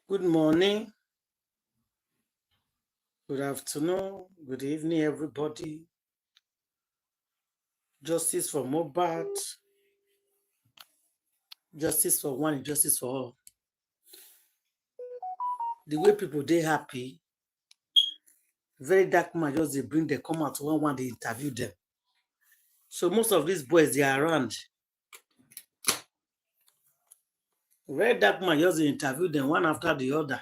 Good morning, good afternoon, good evening, everybody. Justice for Mohbad, justice for one, justice for all. The way people they happy, very dark man just they bring them come out one they interview them. So most of these boys they are around. Very dark man just they interview them one after the other.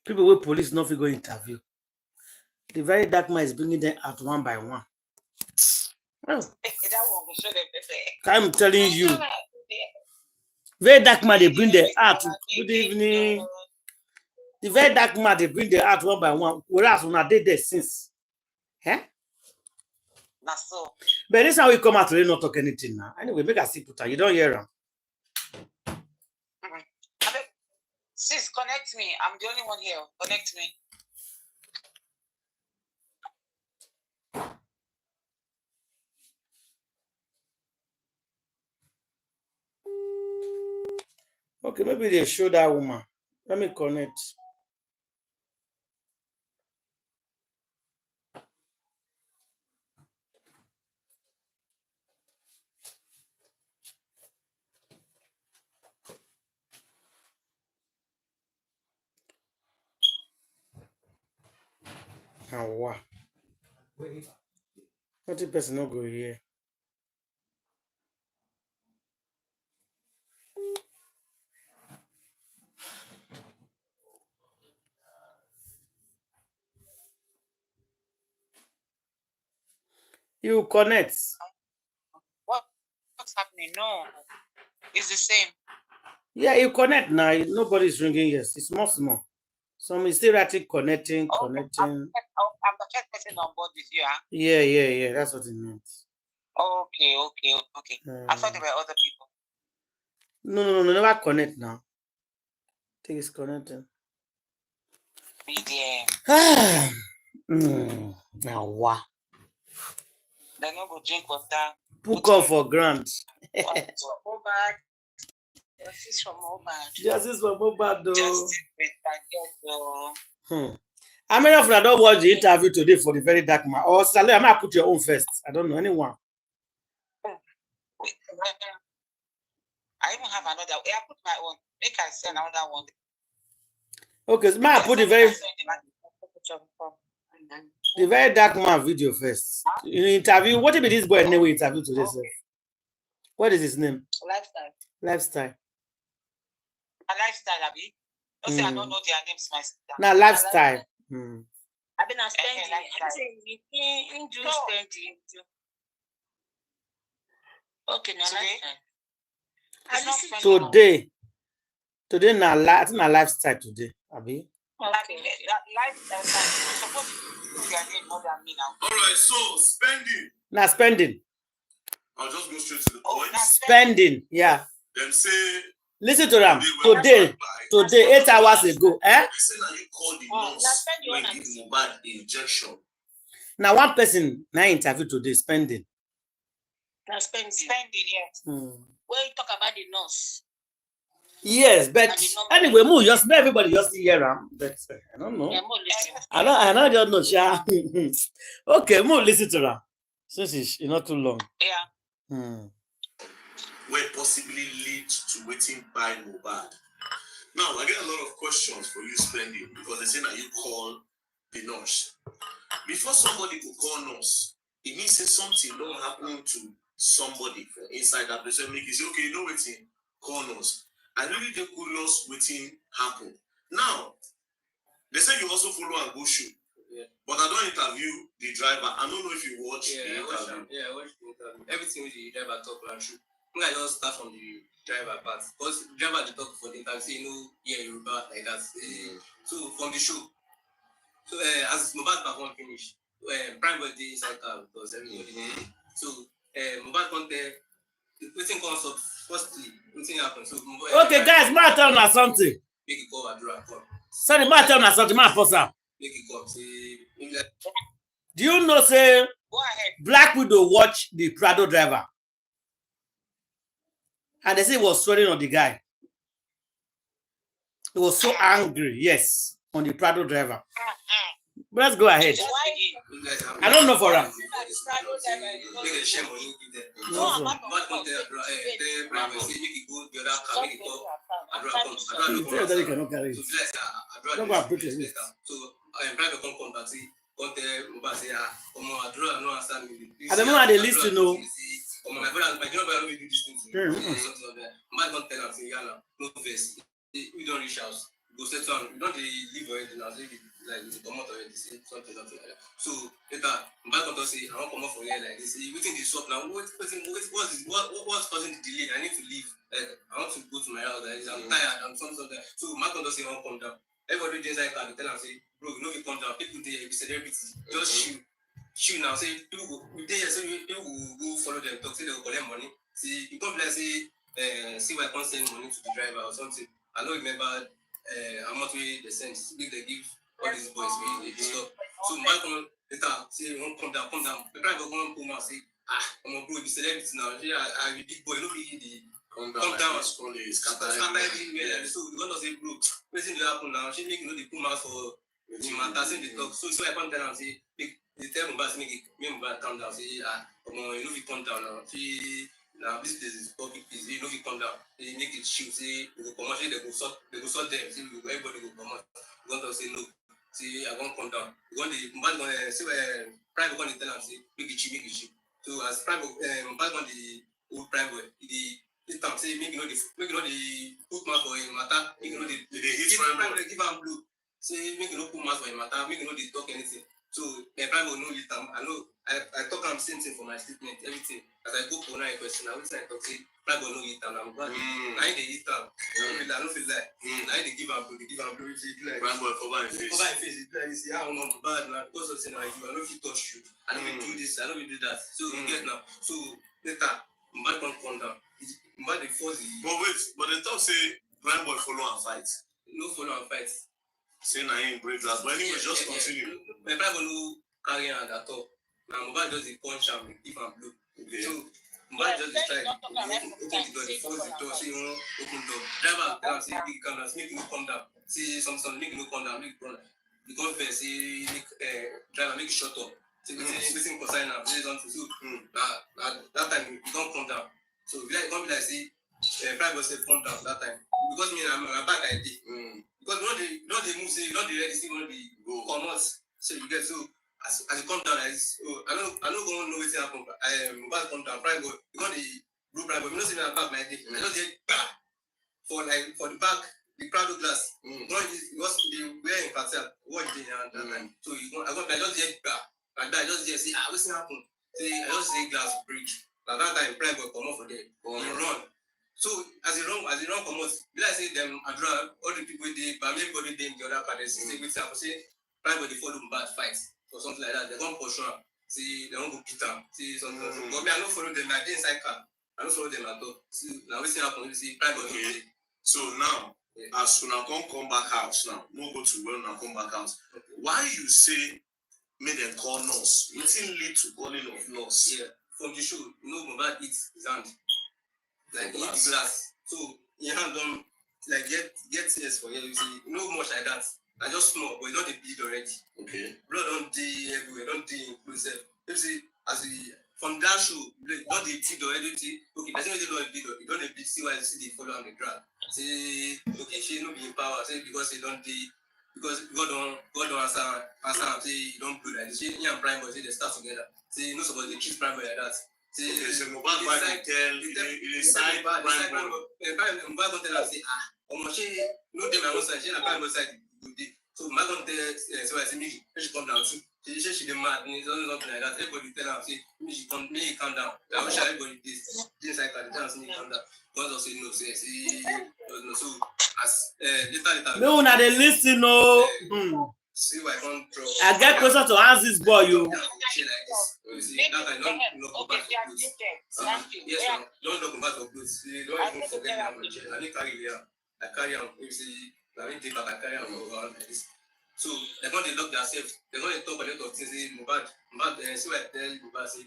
People with police not go interview. The very dark man is bringing them out one by one. Oh. I'm telling you. Very dark man, they bring the art. Good evening. The very dark man, they bring the art one by one. Whereas when I did this since. Eh? So. But this is how we come out today, not talk anything now. Anyway, make a see put you don't hear them. Sis, connect me. I'm the only one here. Connect me. Okay, maybe they show that woman. Let me connect. Now what? What the person not go here? You connect. What's happening? No, it's the same. Yeah, you connect now. Nobody's ringing. Yes, it's small. Some is still actually connecting. I'm the first person on board with you. Huh? Yeah. That's what it means. Okay. I thought there were other people. No. Never connect now. I think it's connecting. Now what? They no go drink water. Book up for grant. Justice for Mohbad. Justice for Mohbad, though. Justice. How many of you don't watch the interview today for the very dark man? Or Saleh, I might put your own first. I don't know anyone. I even have another. I put my own. Make I send another one. Okay, so I put the very dark man video first. In interview, what if this boy name we interview today, sir? What is his name? Lifestyle. A lifestyle, Abby. Don't say I don't know their names, my sister. Now lifestyle. I've been spending. I'm saying do spending. Okay, now lifestyle. Today now lifestyle today, Abby. Okay. Lifestyle. Supposed to their name more than me now. All right, so spending. Now spending. I'll just go straight to the point. Spending, yeah. Them say. Listen to them. Today, 8 hours ago. They say now you call the nurse when give Mohbad injection. Now one person now interview today spending. Now spending, yes. When you talk about the nurse. Yes, but anyway, Mo, just everybody just hear them. But I don't know. Yeah, Mo, I don't know, Sha. Okay, Mo, listen to them. Since it's not too long. Yeah. Where possibly lead to waiting by Mohbad. Now, I get a lot of questions for you spending because they say that you call the nurse. Before somebody could call nurse, it means that something don't happen to somebody from inside that person. Make you say, okay, you know waiting, call nurse. I really think could nurse waiting happen. Now, they say you also follow and go shoot. Yeah. But I don't interview the driver. I don't know if you watch the interview. I watch the interview. Everything with the driver talk and shoot. I just start from the driver part because the driver they talk for the interview, say Yoruba like that. So from the show, so as Mohbad perform finish, prime birthday inside car because everybody. So Mohbad come there, waiting comes up. Firstly, waiting happen. So okay, guys, marathon or something. Make it call Adura come. Sorry, marathon or something, my person. Make it come. Say. Do you know? Say go ahead. Black Widow watch the Prado driver. And they say he was swearing on the guy. He was so angry, yes, on the Prado driver. But let's go ahead. I don't know for him. At the moment they listen, no. We don't reach out. Go set on. We don't leave already now. Like come out already. Something like that. So later, my back don't say I won't come out from here like this. Waiting this shop now. What's causing the delay? I need to leave. Like I want to go to my house. Like, I'm tired. I'm something like that. So my don't say I won't come down. Everybody just like that. Tell them say, bro, you know you come down. People there, you celebrity. Just shoot now. Say people go. We there. So people will go follow them. Talk. Say they will collect money. See, you come like say, see why I can't send money to the driver or something. I don't remember how much they send. They give all these boys they stop. So my come later say won't come down. The driver go come and say, I'm a bro, you celebrity now. I be big boy, no be the come down. Scatter everywhere. So the governor say, bro, what's going to happen now? She make you know the Puma for the matter, say the talk. So I come down and say, they tell Mohbad make Mohbad come down. Say, you know if you come down now. Now this place is public place. You know if you come down, they make it shoot. Say they go commercial, they go sort them. Say everybody go come out. You want to say no. Say I won't come down. You want the Mohbad going say private going to tell them say make it cheap. So as private Mohbad going the old private the time say make you know the put mouth for him matter. Make you know the private give am blue. Say make you know put mouth for him matter. Make you know they talk anything. So private will know it. I know I talk am same thing for my statement everything. As I go for another question, I will say I talk say private will know it and I'm glad. Now they eat am. I don't feel like. Now they give am blue. They give am blue. If you like. Private cover his face. Cover his face. It like you say I'm not bad now because of saying I don't fit touch you. I don't do this. I don't do that. So you get now. So later, Mohbad don't come down. Mohbad dey force the. But wait, but they talk say prime boy follow and fight. No follow and fight. Say na him break glass. But anyway, just continue. My prime boy no carry hand at all. Now Mohbad just dey punch am, give am blow. Okay. So Mohbad just dey try open the door, dey force the door, say you wan open door. Driver tell am say make you come down, make you no come down. Say something, make you no come down, make you run. The government say make driver make you shut up. Say wetin concern am, say something. So na that time you don come down. So be like say prime boy say come down that time because me na my back I dey. Because you don't move, say you don't ready, see when they go come out. So you get so as you come down, I don't go know what's happen. Mohbad come down, prime boy, because the blue prime boy, you know see my back like this. I just get for the back, the Prado glass. Because they wear in cartel, what they that time. So I just get back, like that. I just get see what's happen. Say I just see glass break. At that time, prime boy come out for there, he run. So as you run come out, did I say them address all the people they but everybody they in the other part they say with say private they follow bad fight or something like that. They don't push on, see they don't go beat them, see something. But me I don't follow them, I dey inside car. I don't follow them at all. See now we see happen, you see private. Okay. So now as soon as come back house now, no go to well now come back house. Why you say make them call nurse? It lead to calling of nurse. Yeah. From the show, you know Mohbad eats his hand. Like eat the glass. So your hand don't like get tears for you. You see, no much like that. I just small, but you don't bleed already. Okay. Blood don't dey everywhere, don't dey include self. You see, as we from that show, don't dey bleed already. Okay, I think they don't bleed. You don't bleed. See why you see they follow on the ground. Say okay, she no be in power. Say because they don't dey. Because God don't answer. Say you don't bleed like this. She and prime boy say they start together. Say you know supposed to treat prime boy like that. Okay, so Mohbad might tell you side prime boy. Mohbad go tell am say she no dey my own side, she na prime boy side go dey. So Mohbad go tell so I say make she come down too. She say she dey mad, something like that. Everybody tell am say make she come, make he calm down. I wish everybody dey inside car, tell am say make he calm down. God also say no, say no. So as later. No, now they listen, no. See why I can't draw. I get closer to ask this boy, you. Yes, don't look back for goods. Don't even forget that much. I didn't carry here. I carry on. You see, I didn't take back. I carry on around like this. So they're going to lock themselves. They're going to talk a lot of things. Mohbad, see what I tell Mohbad say.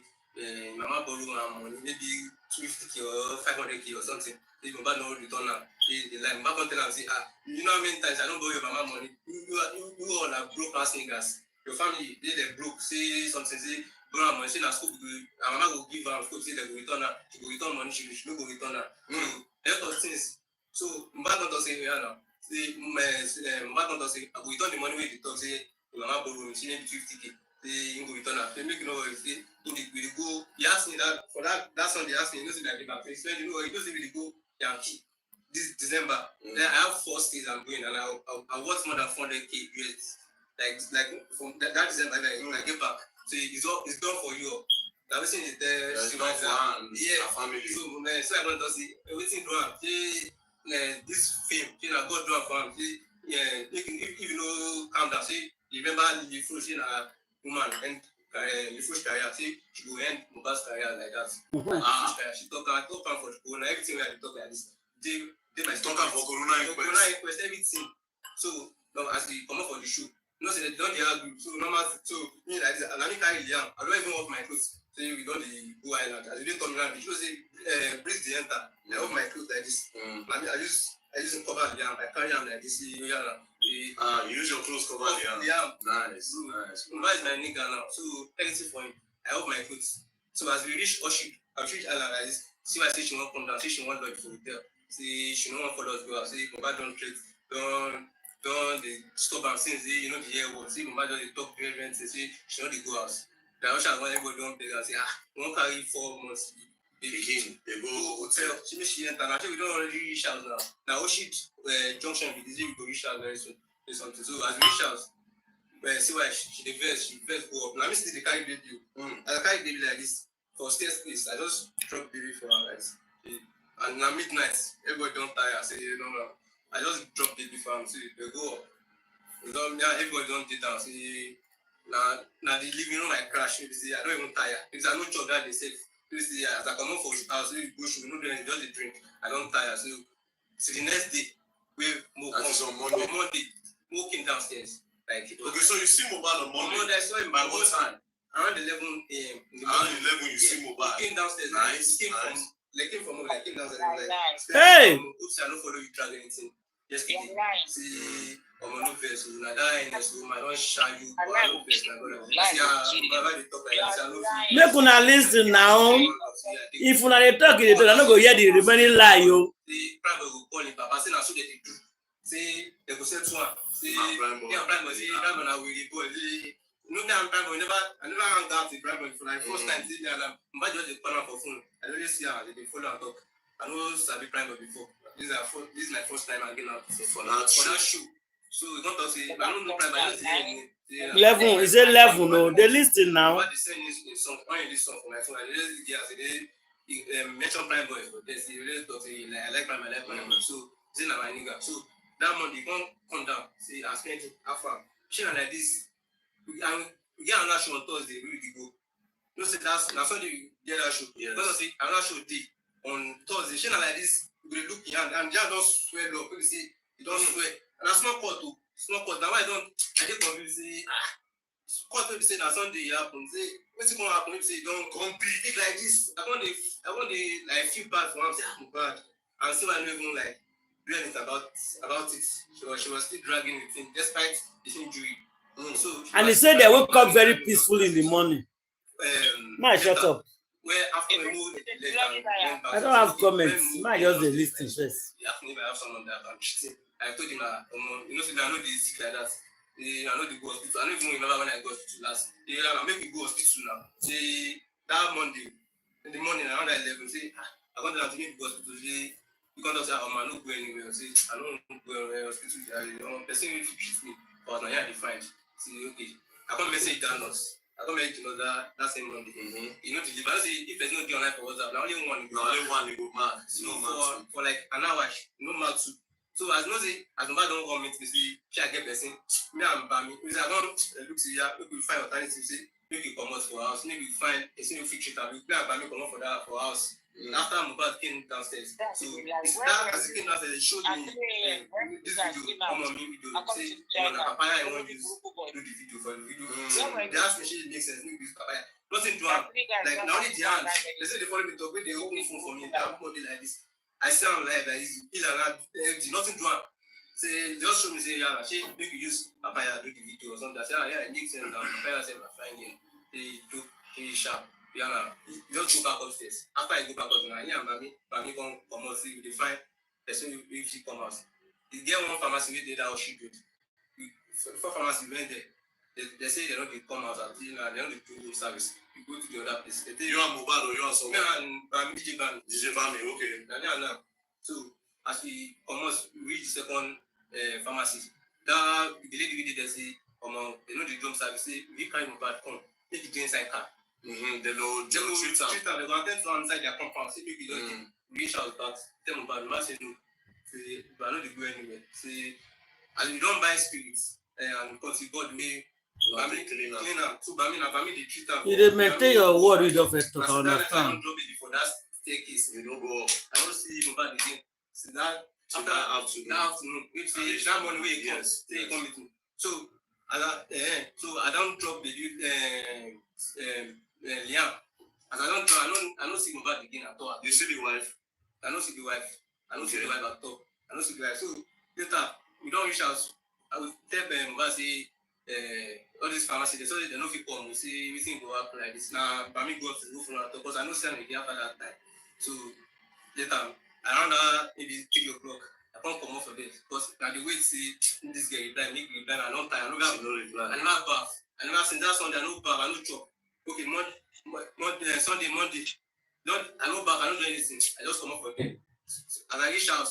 Mama borrow my money, maybe 250k or 500k or something. If Mohbad no return now, they like Mohbad come tell am say, you know how many times I don't borrow your mama money. You all are broke ass niggas. Your family they broke. Say something say borrow money. Say na school go. Our mama go give am school. Say they go return her. She go return money. She no go return her. A lot of things. So Mohbad don't say yeah now. Say Mohbad don't say I go return the money wey they talk say your mama borrow me. She maybe 50k. Say you go return her. They make you know what say. We go. He asked me that for that Sunday. He asked me, you know, say I give back. He said, you know, he doesn't really go Yankee this December. Then I have 4 states I'm going, and I worth more than 400k US. Like from that December, I get back. So it's done for you. Now we see it there. It's done for yeah, family. So I don't see everything done. This fame, you know, God done for him. Yeah, if you know, calm down. See, remember the first woman and. You first career, say she go end Mohbad's career like that. She talk for the corona, everything we had to talk like this. They might talk for corona inquest, everything. So now as we come up for the show, you know, say they don't argue. So normal, so me like this, and I carry the arm. I don't even off my clothes. Say we don't go island. As we didn't come around, the show say breeze the enter. I off my clothes like this. I just cover the arm. I carry arm like this. You use your clothes cover the arm. Nice. Mohbad is my nigga now, so anything for him. I hope my clothes. So as we reach Oshik, I reach Island like this. See why I say she won't come down. Say she won't lodge for hotel. See she don't want follow us go out. Say Mohbad don't trade. Don't they stop and since you know the year was. See Mohbad don't talk to everyone. Say she don't go out. Then I want everybody don't pay and say we won't carry 4 months. Begin. They go hotel. She enter. Now we don't already reach out now. Now Oshik junction with this we go reach out very soon. Something. So as we reach out, see why she first go up. Now me see the carry baby. As I carry baby like this for stairs place, I just drop baby for her like this. And now midnight, everybody don't tire. I say no. I just drop baby for him. See they go up. Everybody don't get down. See now the living room I crash. You see I don't even tire because I know job that they safe. You see as I come up for house, we go should no do anything, just the drink. I don't tire. So the next day we move on Monday. Walking downstairs. Like okay, so you see Mohbad on Monday. I saw him by what time? Around 11 a.m. Around 11, you see Mohbad. He came downstairs. Nice. He came from like came downstairs. Like, hey! Oops, I don't follow you drag anything. Yesterday. See, I'm on no verse. I die in this room. I don't shy you. I don't verse. Make una listen now. If una dey talk, I no go hear the remaining lie, yo. The private will call him. Papa say na so they do. Say they go say to one. Say prime boy. Say prime boy na we dey boy. No me and prime boy I never hang out with prime boy for like first time. Say me and Mohbad just dey call am for phone. I always see am. They dey follow and talk. I no sabi prime boy before. This is my first time again out for that show. So we don't talk say I don't know prime boy. I just say level is a level no. They listen now. They send this song. Only this song for my phone. I just mention prime boy. They say talk say I like prime boy. So say na my nigga. So that Monday, come down. See, I spent half hour. She like this. We get another show on Thursday. We will go. You know, say that's Sunday we get that show. Yes. Because say another show day on Thursday. She like this. We look and just don't swear up. People say you don't swear. And a small court too. Small court. Now I get confused. Say court people say that Sunday happen. Say what's gonna happen? People say don't come big like this. I want the like feel bad for him. Say I'm bad. And so I don't even like. Doing it about it. She was still dragging it in despite the injury. So and he said they woke up very peaceful in the morning. Man, shut up. Where after we moved I don't have comments. Man, just the listing first. I have someone that I told him that you know, I know they sick like that. I know they go hospital. I don't even remember when I go hospital last. I make me go hospital now. Say that Monday in the morning around 11. Say I got down to make go hospital. Because I don't go anywhere. Say I don't go anywhere. Hospital. Person will treat me, but now I defined. Say okay. I can't message that nurse. I can't make that same Monday. You know to deliver. Say if there's no day online for WhatsApp, now only one. Only one go mark. So for like an hour, no mark two. So as no say as nobody don't want me to say, she I get person. Me and Bami. We say I don't look see ya. Maybe we find alternative. Say maybe come out for house. Maybe we find a single fix it. We play and Bami come out for that for house. After Mohbad came downstairs, so that as he came downstairs, he showed me this video. Come on, me video. Say, "Papaya, I want to do the video for the video." They asked me, "She makes sense." Maybe papaya. Nothing to am. Like now only the hands. They say they follow me talk, when they open phone for me, I'm body like this. I say I'm live like this, nothing to am. Say just show me say yeah, she make you use papaya do the video or something. I say yeah, I need sense now. Papaya say my fine here. They do he sharp. Yeah, just go back upstairs. After I go back upstairs, yeah, mommy come out see they find person if she come out. You get one pharmacy where they that she good. For pharmacy went there. They say they don't come out until they don't do service. You go to the other place. You are Mohbad or you are someone? I'm DJ Bami. DJ Bami, okay. Now. So as we almost reach the second pharmacy, the lady we did they say, they know the drum service. Say we carry Mohbad come. Take it inside car. They know treat them. They go attend to inside their compound. Say maybe don't reach out back. Tell Mohbad, Mohbad say no. Say but I know they go anywhere. Say as we don't buy spirits and because you got me. Clean up. So, Bami the treat them. You didn't maintain your word with your face to understand. I don't drop it before that staircase. You don't go up. I don't see Mohbad again. So that afternoon, if that morning where he comes, they come with me. So I don't drop the Liam. As I don't see Mohbad again at all. You see the wife? I don't see the wife. I don't see the wife at all. I don't see the wife. So later we don't reach out. I will tell Mohbad say. All this pharmacy, they say they know people come, we see everything go up like this. Now, Bami go up to go for that because I know Sam again after that time. So later, around maybe 3 o'clock, I can't come off of it because now the way to see this girl reply, make reply, I don't time, I never bath. I never seen that Sunday, I no bath, I no chop. Okay, Sunday, Monday, I no bath, I don't do anything. I just come off of it. As I reach out,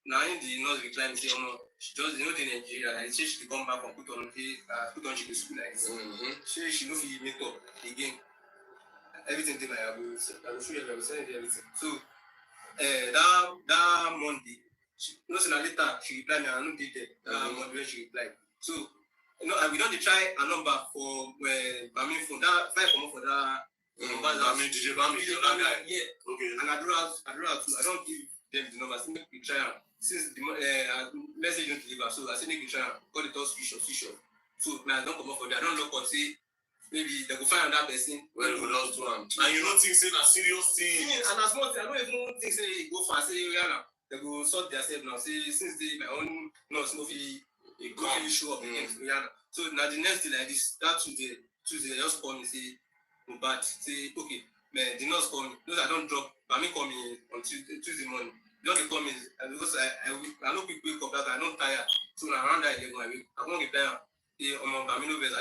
now in the nurse recline, say, she just in Nigeria, and she come back and put on she go school like this. She know she make up again. Everything thing I will show you, I will send you everything. So that Monday, no sooner later she replied me, I don't did that. That Monday when she replied. So we don't try a number for Bami phone. That if I come up for that DJ Bami, yeah. Okay. And I don't give them the number. So make we try am. Since the message don't deliver, so I say make we try am. Got it all switch off. So I don't come up for that. I don't look and say maybe they go find another person. Well, we lost one. And you don't think say a serious thing. And as much I don't even think say go for say now. They go sort themselves now. Say since my own nurse no fit show up again. So now the next day like this, that Tuesday they just call me say Mohbad say okay, man, the nurse call me. Those I don't drop, but me call me on Tuesday morning. Just they call me because I know quick wake up that I don't tire. So now around that 11 I won't get tired. I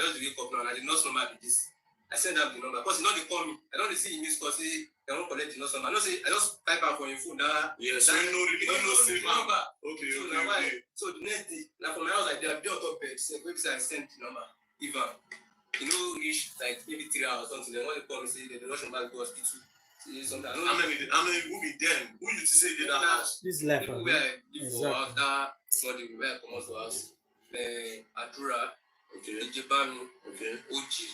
just wake up now and the nurse number be this. I send them the number because they call me. I don't see emails because they don't collect the nurse number. I just type out for your phone that. Yes, so you know the number. Okay. So the next day, now from my house like they are built up bed. So I send the number. Even reach like maybe 3 hours or something. Then when they call me say the rush number go hospital. How many who be them? Who you to say did that house? This life. People where before after somebody where come out to us. Adura, Okay. Ijebami, Okay. Oji,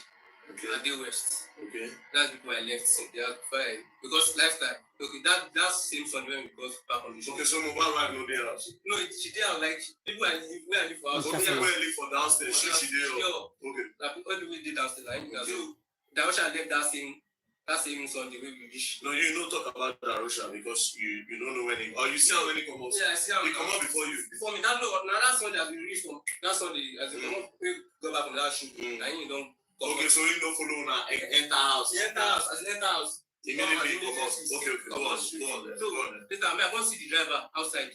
Okay. Ade West. Okay. That's people I left. They are fine because lifestyle. Okay, that same son when we got back on the show. Okay, so Mohbad wife no dey house. No, she did like people I live for house. Okay, people live for downstairs. She dey up. Okay. Like all the way did downstairs. Like so, Darusha left that same Sunday way we reach. No, you don't talk about Darusha because you don't know when he or you see how when he come out. Yeah, I see how he come out before you. Before me, that Sunday as we reach from that Sunday as we go back from that shoot. I ain't don't. Okay, so you don't follow now. Enter house. Enter house. Immediately come out. Okay, go on. So later, I go see the driver outside.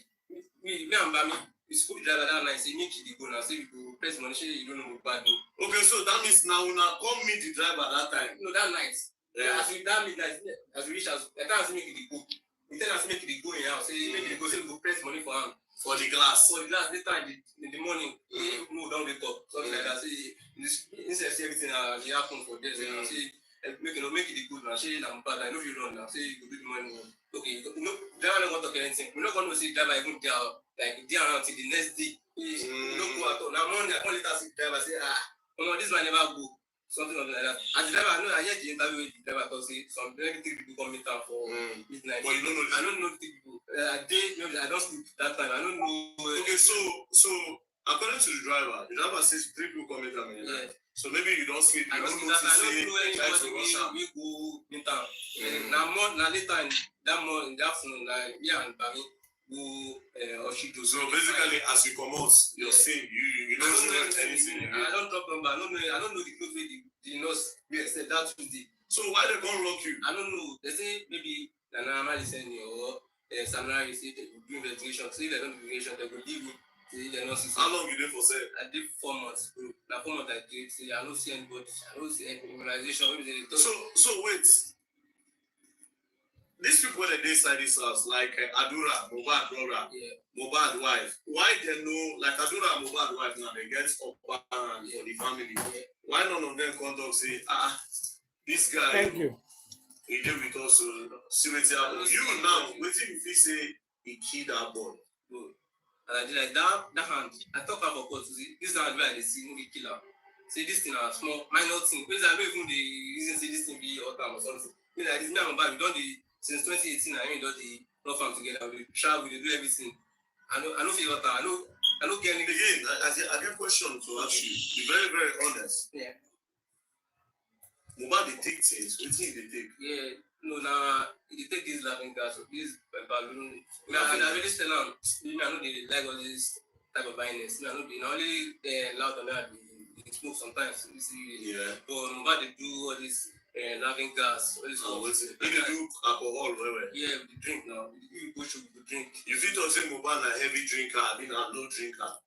Me and Bami, we school the driver that night. Say make it go now. Say we go press money. Say you don't know bad. Okay, so that means now we now come meet the driver that time. No, that night. Yeah. As we that midnight, as we reach house, I can't make it go. We tell us make it go in house. Say make it go. Say we go press money for him. For the glass. Later in the morning, no, don't wake up. Something like that. Say instead see everything they happen for this. Say make it good now. Say I'm bad. I know you run now. Say you go do the money. Okay, driver don't want to talk anything. We're not going to see driver even there like there until the next day. We don't go at all. Now morning I can't later see driver say this man never go. Something like that. As the driver, I heard the interview with the driver talk say some very three people come meet up for midnight. But you don't know. I don't know three people. I don't sleep that time. I don't know. Okay, so according to the driver says 3 people come meet up. Yeah. So maybe you don't sleep. I You don't don't know that. I say, don't know try to anybody rush out. we go in town. Now later in that morning, in the afternoon, me and Bami go Oshido. So basically, as you come out, you're saying you don't know anything. I don't drop number. I don't know the clothes the nurse we said that Tuesday. So why they can't lock you? I don't know. They say maybe Nana listening or Samara say they will do investigation. So if they don't do investigation, they will leave me. How long you there for, sir? I did 4 months, bro. Now 4 months I did. Say I don't see anybody. I don't see any immunization. So wait. These people that they inside this house, like Adura, Mohbad brother, Mohbad wife. Why they know, like Adura and Mohbad wife now, they get up for the family. Why none of them come talk say, this guy, Thank you. He did with us, see what happened. You now, waiting if he say he killed that boy. And I did like that hand. I talk about court to see this hand where they see movie killer. Say this thing a small minor thing. Because I don't even the reason say this thing be hot time or something. Because like this man back, we done the since 2018. I mean, done the love farm together. We travel, we do everything. I know feel hot time. I know get anything. Again, I get a question to ask you. Be very, very honest. Yeah. Mohbad they take things. What thing they take? Yeah. No, now they take this laughing gas, this balloon. I really tell them, I know they like all this type of violence. I know they not only loud on that, they smoke sometimes. Yeah. But Mohbad they do all this laughing gas. All this if they do alcohol, where? Yeah, we drink now. We go should drink. You fit to say Mohbad a heavy drinker, I mean a low drinker.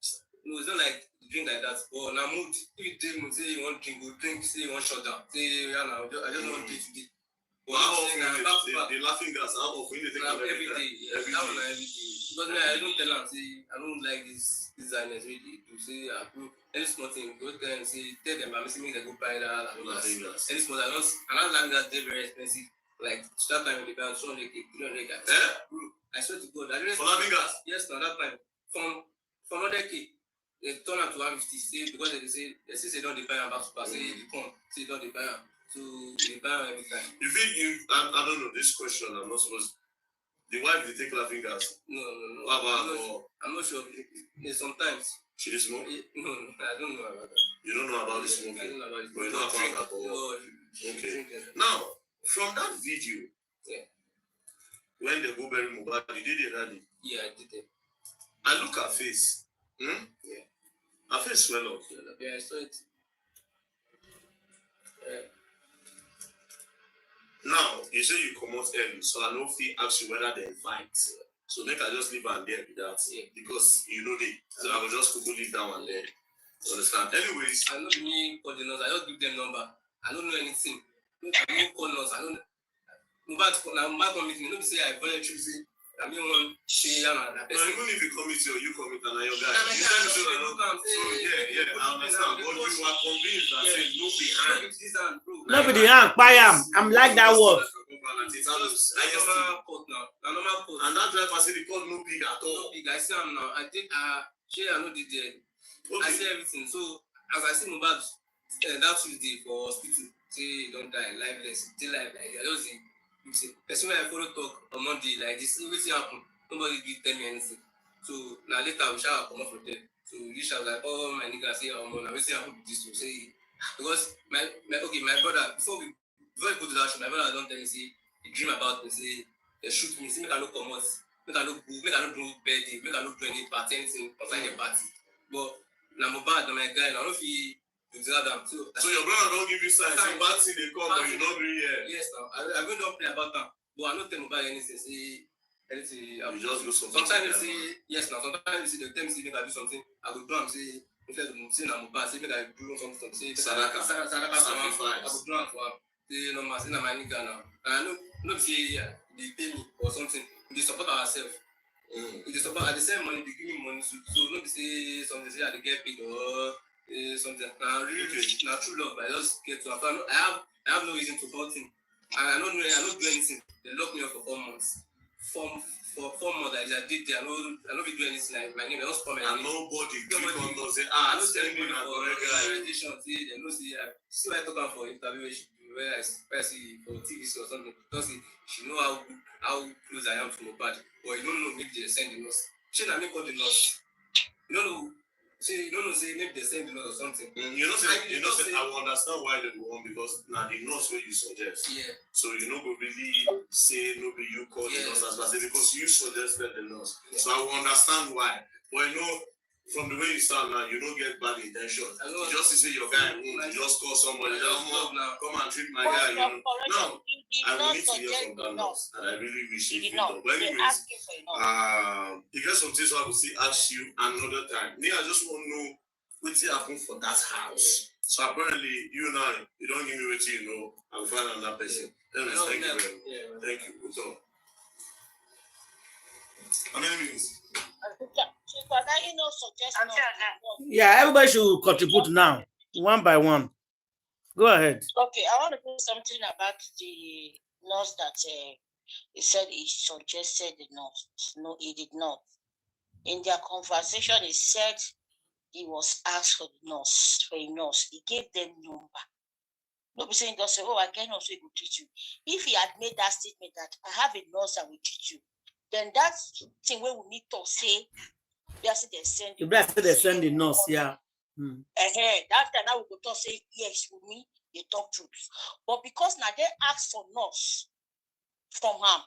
No, it's not like drink like that. But now mood, if you tell me say you want drink, go drink. Say you want shut down. Say yeah, now I just want to today. Well, how often the laughing gas? How often they take every day? Yeah, that one every day. Because I don't tell them say I don't like this designers really to say any small thing. Go tell them say tell them I'm missing me they go buy that. Any small I don't like that they're very expensive. Like that time they buy 200k, 300k. Yeah. I swear to God, I didn't. For laughing gas? Yes, now that time from 100k. They turn out to 150 say because they say they don't depend on back to pass. Say they come, say they don't depend on. So they buy every time. You think I don't know this question. I'm not supposed. The wife they take laughing gas. No. What about I'm not sure. Sometimes she just smoke. No, I don't know about that. You don't know about the smoking. I don't know about it. But you know about alcohol. Okay. Now from that video, when they go bury Mohbad, you did it already. Yeah, I did it. I look at face. Yeah. Her face swell up. Yeah, I saw it. Now, you say you come out early, so I know if they ask you whether they invite. So make I just leave and there with that. Yeah. Because you know they. So I will just go leave that one there. You understand? Anyways. I know the new coordinators, I just give them number. I don't know anything. I don't call us, I don't Mohbad come meet me. Nobody say I voluntarily say I mean one say no, even if you commit or you commit and your guy. You tell me so yeah, I understand. But you are convinced that say no behind. Nobody buy am. I'm like that word. And that driver said the court no big at all. No big. I see him now. I did I know the day. I see everything. So as I see Mohbad that Tuesday for hospital, say don't die, lifeless, still live like I just see. Person when I follow talk on Monday like this, everything happen. Nobody did tell me anything. So now later we shall come up from there. So you shall like, oh my nigga say now everything happen with this to say because my brother before we go to that show, my brother don't tell me say he dream about me, say they shoot me, say make I no come out, make I no go, make I no do birthday, make I no do any party, anything concerning the party. But now Mohbad, my guy, I don't know if he so your brother don't give you signs. Say bad thing they come, but you don't do it. Yes, now I go down play about that, but I don't tell Mohbad anything. Say anything. You just do something. Sometimes you say yes, now sometimes you say they tell me say make I do something. I go do am say instead of say na Mohbad say make I do something. Say sacrifice. I go do am for am. Say no man, say na my nigga now. And I no say they pay me or something. We support ourselves. We support at the same money they give me money. So no be say something say I get paid or. Something now really now true love. I just get to I have no reason to hurt him, and I don't do anything. They lock me up for 4 months. For 4 months I did there. I don't do anything. Like my name, I don't spam my name. Nobody click on those say I don't tell me for organization. See they know see I talk about for interview where I see for TV or something. Because she know how close I am to Mohbad, but you don't know maybe they send the nurse. She na me call the nurse. You don't know. See, you don't know, say maybe they send the nurse or something. You know, say, I will understand why they go on because now the nurse where you suggest. Yeah. So you know, go really say no be you call the nurse as well because you suggested the nurse. Yeah. So I will understand why. But you know, from the way you start now, you don't get bad intentions. You just say your guy, you just call somebody. Come and treat my guy. You know. Now I will need to hear from that nurse, and I really wish he did not. But anyways, you get some things I will see ask you another time. Me, I just want to know what happened for that house. So apparently, you now you don't give me what you know. I'll find another person. Anyways, thank you very much. Thank you. Good talk. How many minutes? Yeah, everybody should contribute now, one by one. Go ahead. Okay, I want to do something about the nurse that he said he suggested the nurse. No, he did not. In their conversation, he said he was asked for the nurse, for a nurse. He gave them number. Nobody saying, "Say, oh, I can also go treat you." If he had made that statement that I have a nurse that will treat you, then that's thing where we need to say. They send the nurse, yeah. That time now we go to say yes with me, they talk truth. But because now they ask for nurse from him,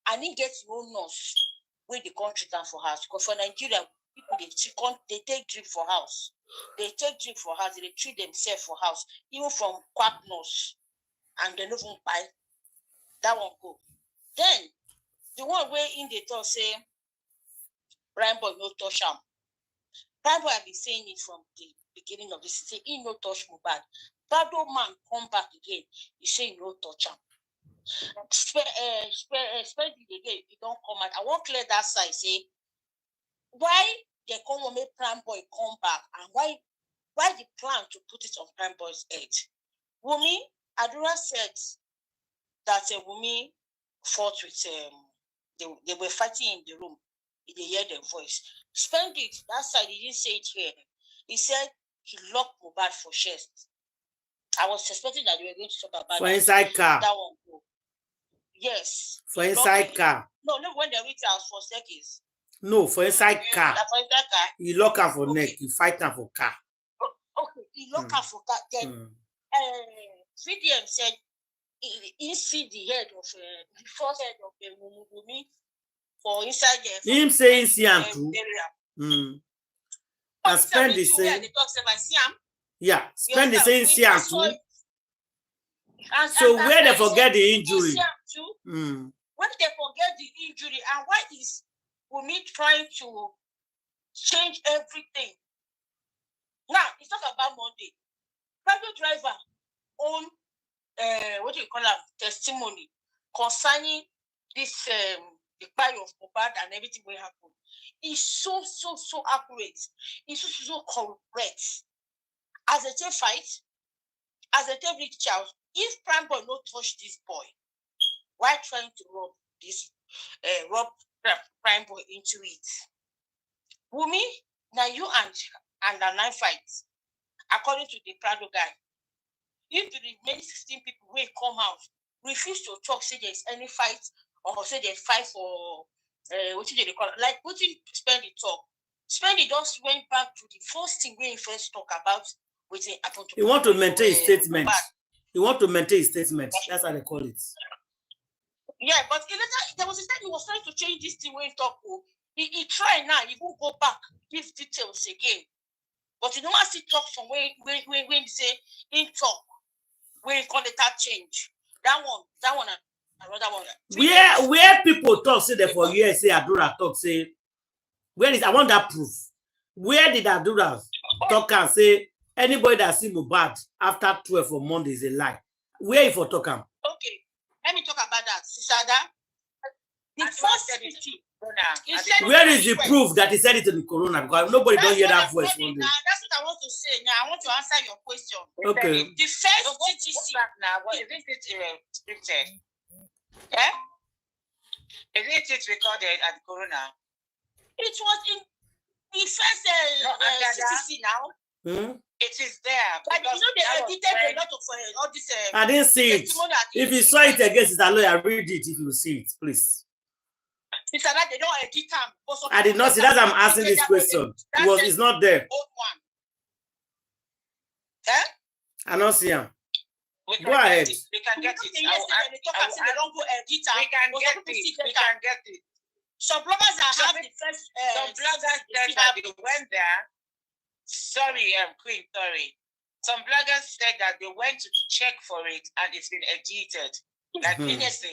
and he gets your own nurse with the country down for house. Because for Nigeria, people they take drip for house. They take drip for house, they treat themselves for house, even from quack nurse, and they don't even buy that one go. Then the one where in the talk say Brian boy no touch him. Brian boy have been saying it from the beginning of this. He say he no touch Mohbad. Bad old man come back again. He say he no touch him. Spend it again. He don't come out. I won't clear that side. Say why they come and make Brian boy come back, and why the plan to put it on Brian boy's head. Wumi Adura said that Wumi fought with they were fighting in the room. They hear their voice. Spend it. That side, he didn't say it here. He said he locked Mohbad for chest. I was suspecting that they were going to talk about for that. Inside car. That one go. Yes. For inside car. No, when they reach house for seconds. No, for inside car. For inside car. He lock her for neck. He fight her for car. Okay, he lock her for car. Then VDM said he see the head of the first head of the Wumi. For inside there. Him saying Siam too. And spend the same. Yeah, spend the same Siam too. So where they forget the injury? When they forget the injury, and why is Wumi trying to change everything? Now it's not about Monday. Private driver own what do you call it? Testimony concerning this the fire of Mohbad and everything will happen. It's so accurate. It's so correct. As a tape fight, as a tape reach out, if Prime Boy not touch this boy, why trying to rob Prime Boy into it? Wumi, now you and the 9 fights, according to the Prado guy, if the remaining 16 people will come out, refuse to talk, say there's any fight, or say they fight for what do they call it? Like what you spend it talk. Spend it just went back to the first thing we first talk about, which happened to. You want to maintain his statement. You want to maintain his statement. That's how they call it. Yeah, but there was a time he was trying to change this thing when he talk. He tried now. He will go back, give details again. But you don't want to talk from when he say in talk, when he call it that change. That one. Another one. Where people talk say that for years say Adura talk say where is I want that proof. Where did Adura talk and say anybody that see Mohbad after 12 on Monday is a lie? Where if for talk am? Okay, let me talk about that. Saga. The first city. Where is the proof that he said it to the corona? Because nobody don't hear that voice. That's what I want to say. Now I want to answer your question. Okay. The first TTC now, what is it scripted? Yeah? Is it recorded at the corona? It was in the first TTC now. It is there. But you know they edited a lot of all this. I didn't see it. If you saw it against his lawyer, read it if you see it, please. It's that they don't edit them. I did not see that. I'm asking this question. It's not there. Old one. Eh? I don't see him. Go ahead. We can get it. I don't go edit. We can get it. We can get it. Some bloggers are having the first. Some bloggers that they went there. Sorry, Queen. Sorry. Some bloggers said that they went to check for it and it's been edited. Like honestly.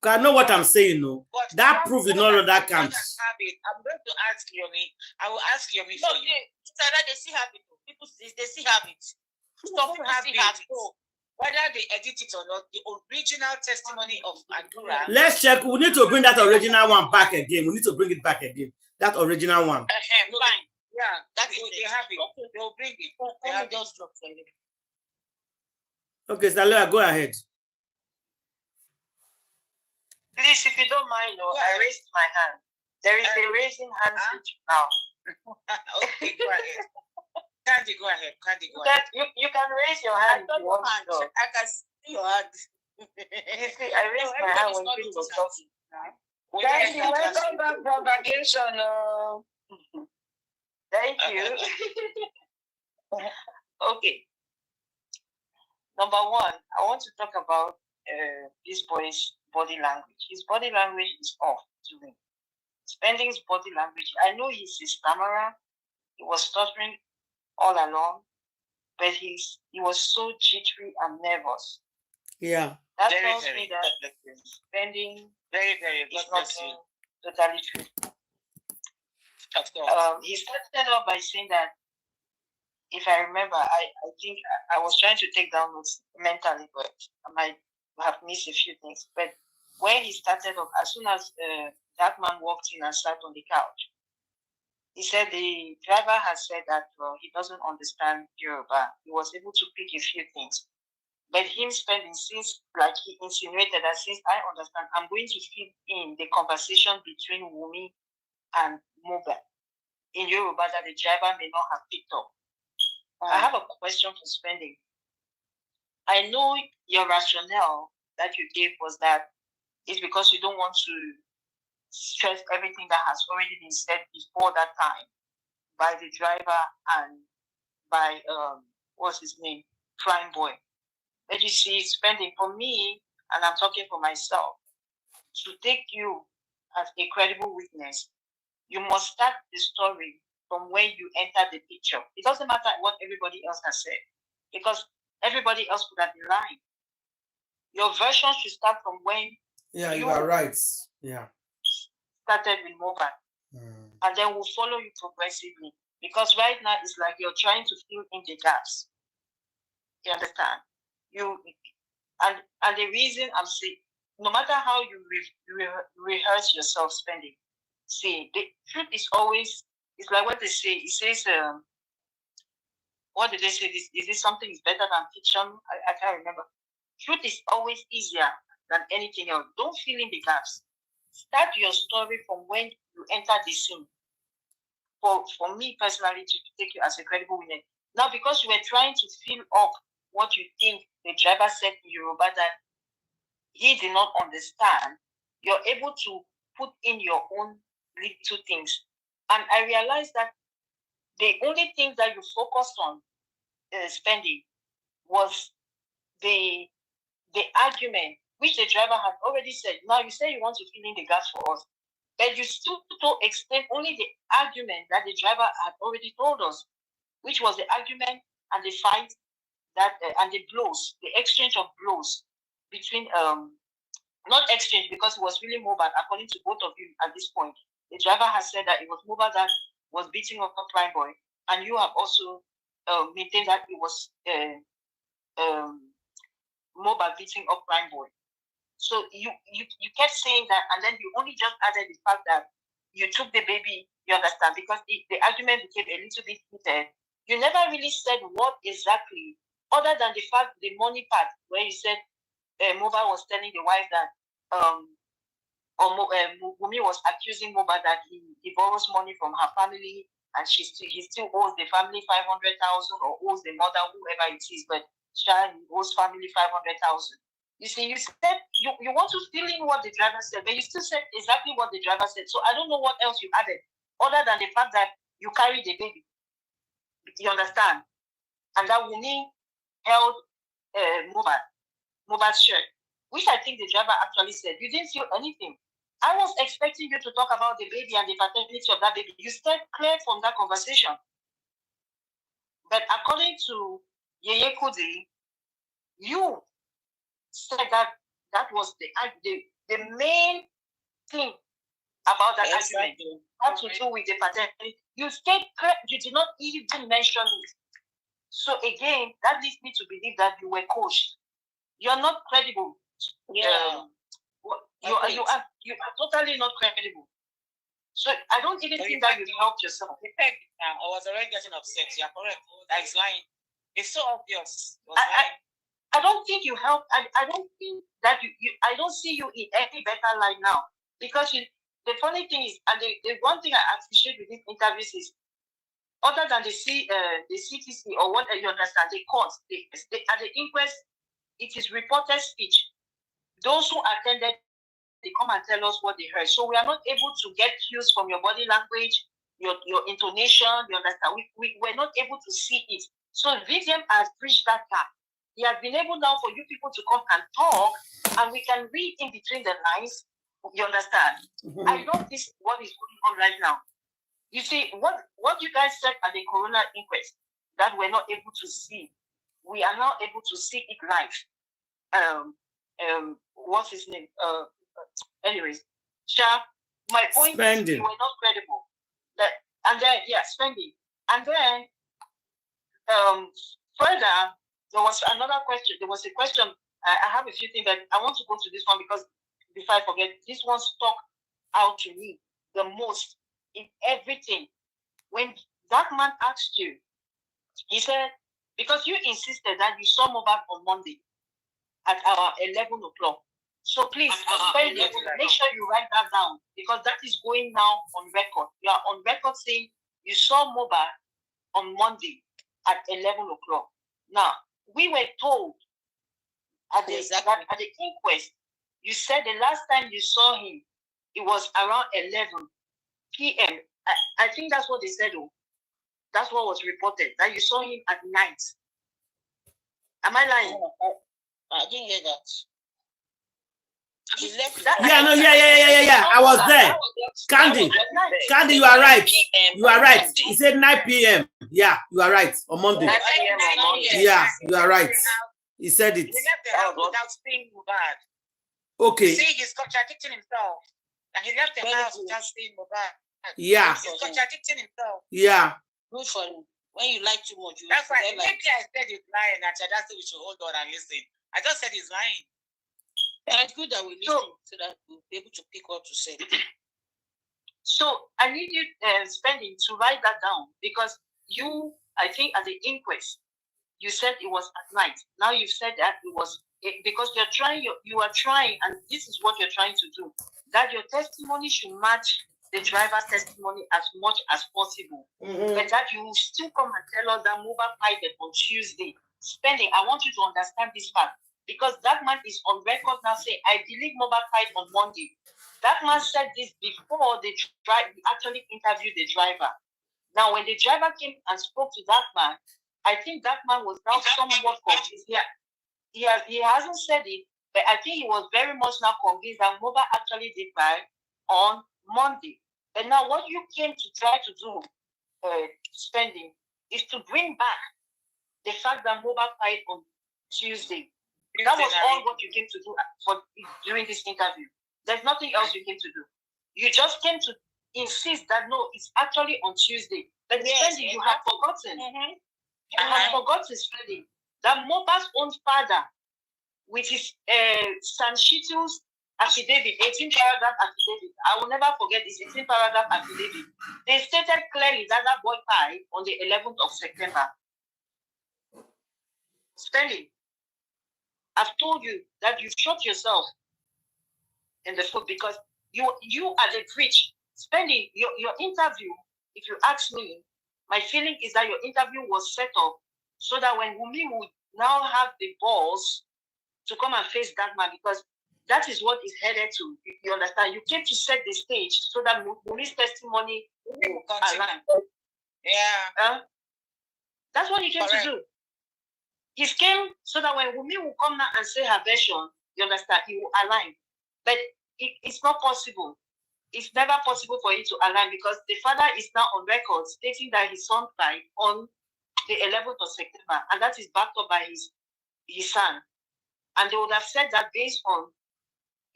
I know what I'm saying, no. But that proof is not that counts. I'm going to ask Yomi. I will ask Yomi for you. They still have it. People, they still have it. Some people still have it. Whether they edit it or not, the original testimony of Andura. Let's check. We need to bring that original one back again. We need to bring it back again. That original one. Fine. Yeah, that's it. They have it. Okay. They'll bring it. They have just dropped it. Okay, Stella, go ahead. Please, if you don't mind, I raised my hand. There is a raising hand switch now. Okay, go ahead. Candy, go ahead. Candy, go ahead. You can raise your hand. I can see your hand. You see, I raised my hand when people were talking. Candy, welcome back from vacation. Thank you. Okay. Number one, I want to talk about this boy's body language. His body language is off to me. Spending's body language. I know he's a stammerer. He was stuttering all along, but he was so jittery and nervous. Yeah. That tells me that spending very is not totally true. Of course. He started off by saying that, if I remember, I think I was trying to take down notes mentally, but I might have missed a few things. But when he started off, as soon as that man walked in and sat on the couch, he said the driver has said that he doesn't understand Yoruba. He was able to pick a few things. But him spending, since like he insinuated that since I understand, I'm going to feed in the conversation between Wumi and Mohbad in Yoruba that the driver may not have picked up. I have a question for spending. I know your rationale that you gave was that it's because you don't want to stress everything that has already been said before that time by the driver and by what's his name, Prime Boy. But you see, spending for me, and I'm talking for myself, to take you as a credible witness, you must start the story from when you enter the picture. It doesn't matter what everybody else has said, because everybody else could have been lying. Your version should start from when you are right. Yeah. Started with Mohbad. And then we'll follow you progressively. Because right now it's like you're trying to fill in the gaps. You understand? And the reason I'm saying, no matter how you rehearse yourself spending, see, the truth is always, it's like what they say. It says, what did they say? Is this something is better than fiction? I can't remember. Truth is always easier than anything else. Don't fill in the gaps. Start your story from when you enter the scene. For me personally, to take you as a credible witness. Now, because you were trying to fill up what you think the driver said in Yoruba that he did not understand, you're able to put in your own little things. And I realized that the only thing that you focused on spending was the argument, which the driver had already said. Now you say you want to fill in the gaps for us, but you still to extend only the argument that the driver had already told us, which was the argument and the fight that and the blows, the exchange of blows between not exchange, because it was really Mohbad, according to both of you at this point. The driver has said that it was Mohbad that was beating up a Prime Boy, and you have also maintained that it was Mohbad beating up Prime Boy. So you kept saying that, and then you only just added the fact that you took the baby, you understand, because the argument became a little bit heated. You never really said what exactly, other than the fact, the money part, where you said Mohbad was telling the wife that Wunmi was accusing Mohbad that he borrows money from her family, and he still owes the family 500,000, or owes the mother, whoever it is, but he owes family 500,000. You see, you said you want to fill in what the driver said, but you still said exactly what the driver said. So I don't know what else you added, other than the fact that you carried the baby. You understand? And that Wunmi held Mohbad's shirt, which I think the driver actually said. You didn't feel anything. I was expecting you to talk about the baby and the paternity of that baby. You stayed clear from that conversation. But according to Yeye Kudi, you said that was the main thing about that argument had to do with the paternity. You stayed clear. You did not even mention it. So again, that leads me to believe that you were coached. You're not credible. Yeah. You are totally not credible. So I don't even think that you helped yourself. I was already getting upset. You're correct. That is lying. It's so obvious. I don't think you helped. I don't think that you I don't see you in any better light now. Because the funny thing is, and the one thing I appreciate with these interviews is, other than the CTC or what you understand, the court, at the inquest, it is reported speech. Those who attended, they come and tell us what they heard. So we are not able to get cues from your body language, your intonation, you understand? We were not able to see it. So VDM has bridged that gap. He has been able now for you people to come and talk, and we can read in between the lines. You understand? Mm-hmm. I know this what is going on right now. You see, what you guys said at the coroner inquest that we're not able to see, we are now able to see it live. What's his name? Anyways, Sha, my point is you were not credible. And then, spending. And then, further, there was another question. There was a question. I have a few things that I want to go to this one because before I forget, this one stuck out to me the most in everything. When that man asked you, he said, because you insisted that you saw Mohbad on Monday at our 11 o'clock. So please, make sure you write that down because that is going now on record. You are on record saying you saw Mohbad on Monday at 11 o'clock. Now, we were told at the inquest, you said the last time you saw him, it was around 11 p.m. I think that's what they said. That's what was reported, that you saw him at night. Am I lying? I didn't hear that. Yeah. I was there. Candy, you are right. You are right. He said 9 p.m. Yeah, you are right. On Monday. Yeah, you are right. He said it. He left the house without seeing Mohbad. Okay. See, he's contradicting himself. And he left the house without seeing Mohbad. Yeah. He's contradicting himself. Yeah. Good for him. When you like too much, that's why maybe I said he's lying. Actually, that's why we should hold on and listen. I just said he's lying. And it's good that we listen so that we'll be able to pick what to say. So I need you, Spending, to write that down because you, I think, at the inquest, you said it was at night. Now you've said that it was because you are trying, and this is what you're trying to do, that your testimony should match the driver's testimony as much as possible. Mm-hmm. But that you will still come and tell us that Mohbad died on Tuesday. Spending, I want you to understand this fact. Because that man is on record now saying, I believe Mohbad died on Monday. That man said this before they actually interviewed the driver. Now, when the driver came and spoke to that man, I think that man was now somewhat confused. He hasn't said it, but I think he was very much now convinced that Mohbad actually did die on Monday. And now what you came to try to do, Spending, is to bring back the fact that Mohbad died on Tuesday. That was all what you came to do during this interview. There's nothing else you came to do. You just came to insist that no, it's actually on Tuesday. But Spending, you have forgotten. Mm-hmm. You have forgotten, Spending, that Mohbad's own father, with his Sanshitu's affidavit, 18 paragraph affidavit, I will never forget this 18 paragraph affidavit. They stated clearly that that boy died on the 11th of September. Spending, I've told you that you shot yourself in the foot because you are the breach. Spending your interview, if you ask me, my feeling is that your interview was set up so that when Wunmi would now have the balls to come and face that man, because that is what is headed to. You understand? You came to set the stage so that Wumi's testimony will align. Yeah. That's what he came to do. He came so that when Wumi will come now and say her version, you understand, he will align. But it's not possible. It's never possible for it to align, because the father is now on record stating that his son died on the 11th of September, and that is backed up by his son. And they would have said that based on,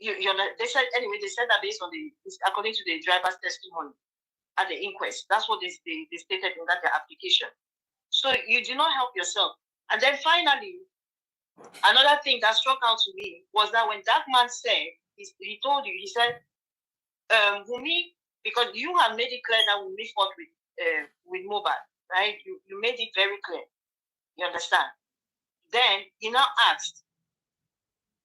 they said that based on according to the driver's testimony at the inquest. That's what they stated in that application. So you do not help yourself. And then finally, another thing that struck out to me was that when that man said, he told you, he said, Wumi, because you have made it clear that Wumi fought with Mohbad, right? You made it very clear. You understand? Then he now asked,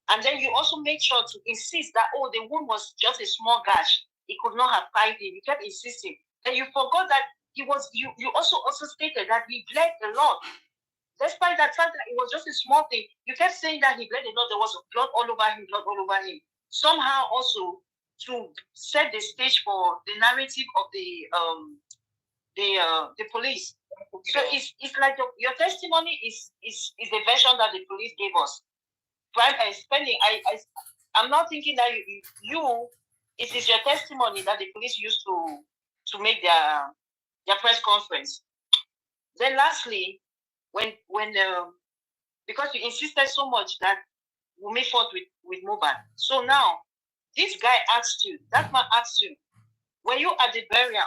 and then you also made sure to insist that, oh, the wound was just a small gash. He could not have tied it. You kept insisting. And you forgot that you also stated that he bled a lot. Despite that fact that it was just a small thing, you kept saying that he bled a lot. There was blood all over him. Somehow also to set the stage for the narrative of the police. So it's like your testimony is the version that the police gave us. Right? I'm not thinking that it is your testimony that the police used to make their press conference. Then lastly, when because you insisted so much that Wumi fought with Mohbad. So now this guy that man asked you, were you at the burial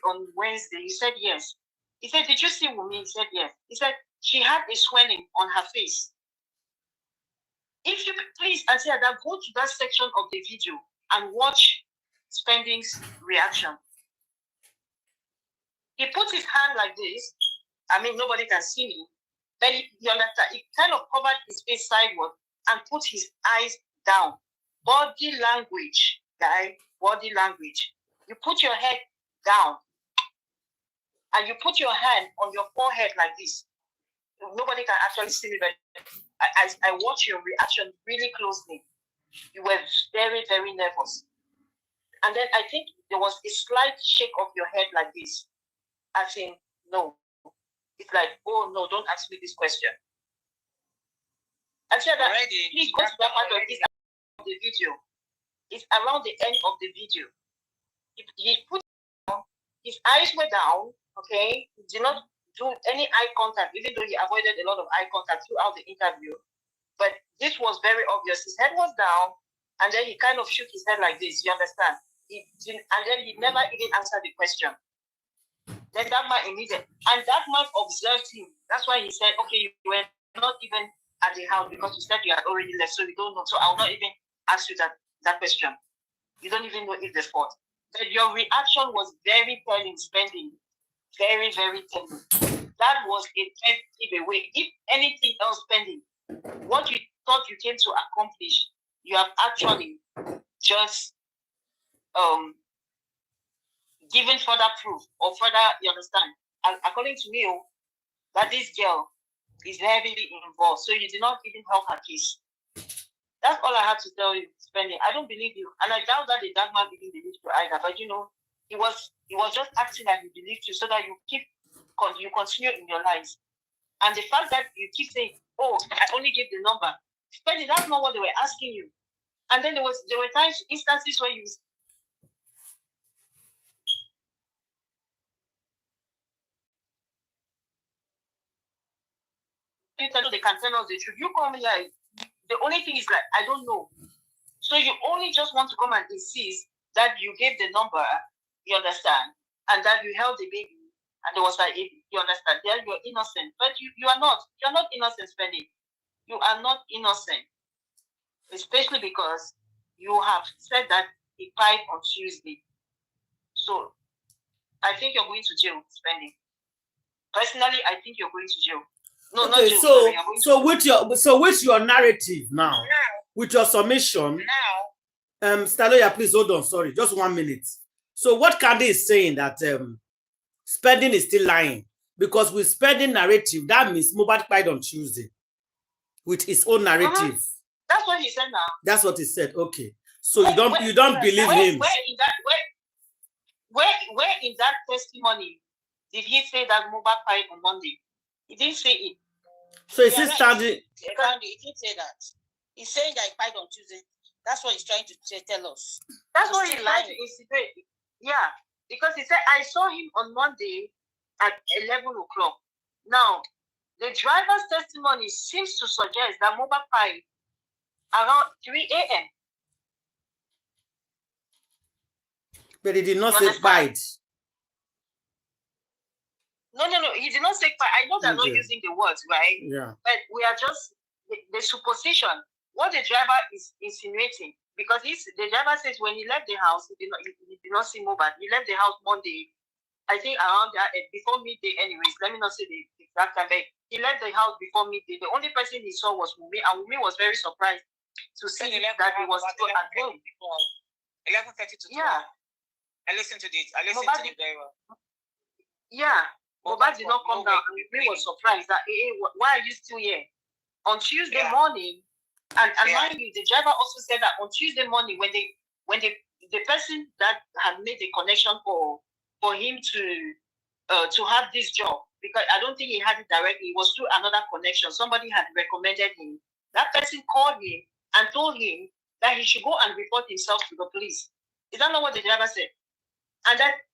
on Wednesday? You said yes. He said, did you see Wumi? He said yes. He said she had a swelling on her face. If you could please, Auntie Ada, go to that section of the video and watch Spending's reaction. He put his hand like this. I mean, nobody can see me. Then you understand, he kind of covered his face sideward and put his eyes down. Body language, guy, body language. You put your head down and you put your hand on your forehead like this. Nobody can actually see me, but I watch your reaction really closely. You were very, very nervous. And then I think there was a slight shake of your head like this. As in, no. It's like, oh no, don't ask me this question. I said that, please go to that part of the video. It's around the end of the video. He put his eyes were down, okay? He did not do any eye contact, even though he avoided a lot of eye contact throughout the interview. But this was very obvious. His head was down, and then he kind of shook his head like this, you understand? And then he never even answered the question. Then that man immediately, and that man observed him. That's why he said, okay, you were not even at the house because you said you had already left, so we don't know. So I'll not even ask you that question. You don't even know if they fought. But your reaction was very telling, Spending. Very, very telling. That was a dead giveaway. If anything else, Spending, what you thought you came to accomplish, you have actually just given further proof or further, you understand, according to me, that this girl is heavily involved. So you did not even help her case. That's all I have to tell you, Spending. I don't believe you. And I doubt that the dark man didn't believe you either. But you know, he was just acting like he believed you so that you continue in your lives. And the fact that you keep saying, oh, I only gave the number. Spending, that's not what they were asking you. And then there were instances where you they can tell us the truth. You come here, the only thing is like, I don't know. So you only just want to come and insist that you gave the number, you understand, and that you held the baby, and there was like, you understand, there you're innocent. But you are not. You're not innocent, Spending. You are not innocent. Especially because you have said that he died on Tuesday. So I think you're going to jail, Spending. Personally, I think you're going to jail. No, okay, not jail. So with your narrative now, with your submission, Staloya, please hold on. Sorry, just 1 minute. So what Candy is saying that Spending is still lying, because with Spending narrative, that means Mohbad died on Tuesday with his own narrative. That's what he said now. That's what he said. Okay. So you don't believe him. Where in that testimony did he say that Mohbad died on Monday? He didn't say it. So is he standing? He didn't say that. He's saying that he died on Tuesday. That's what he's trying to tell us. That's what he's trying to insinuate. Yeah, because he said, I saw him on Monday at 11 o'clock. Now, the driver's testimony seems to suggest that Mohbad died around 3 a.m. But he did not say bite. No, he did not say bite. I know they're not using the words, right? Yeah. But we are just the supposition. What the driver is insinuating, because the driver says when he left the house, he did not see Mohbad. He left the house Monday, I think around that before midday. Anyways, let me not say the exact time. But he left the house before midday. The only person he saw was Wunmi, and Wunmi was very surprised to see that he was still at home. 11:30 to 12. Yeah. I listened to it. I listened to it very well. Yeah. Mohbad did not come down, and Wunmi was surprised that, hey, why are you still here? On Tuesday morning, and mind you, the driver also said that on Tuesday morning, when the person that had made the connection for him to have this job, because I don't think he had it directly, it was through another connection. Somebody had recommended him. That person called him and told him that he should go and report himself to the police. Is that not what the driver said? And that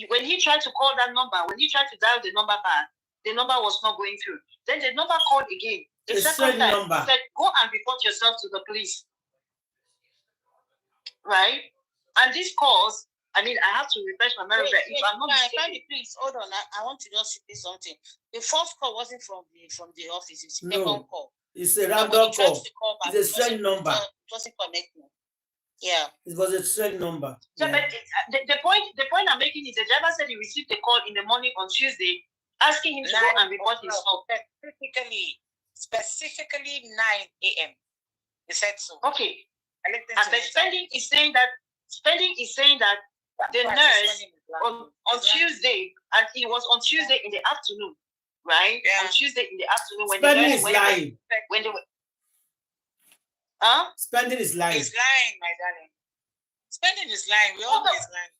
when he tried to call that number, when he tried to dial the number back, the number was not going through. Then the number called again. The second time, he said, go and report yourself to the police. Right? And this calls, I mean, I have to refresh my memory. If I'm not mistaken, please, hold on. I want to just say something. The first call wasn't from the office. It's a call. It's a random call. It's a strange number. It doesn't connect me. Yeah. It was a strange number. So, but the point I'm making is the driver said he received a call in the morning on Tuesday asking him to go and report himself. Specifically 9 a.m. He said so. Okay. And the Spending is saying that the nurse on Tuesday, and it was on Tuesday in the afternoon, right? Yeah. On Tuesday in the afternoon when Spending is lying. Spending is lying. He's lying, my darling. Spending is lying. We all know he's lying.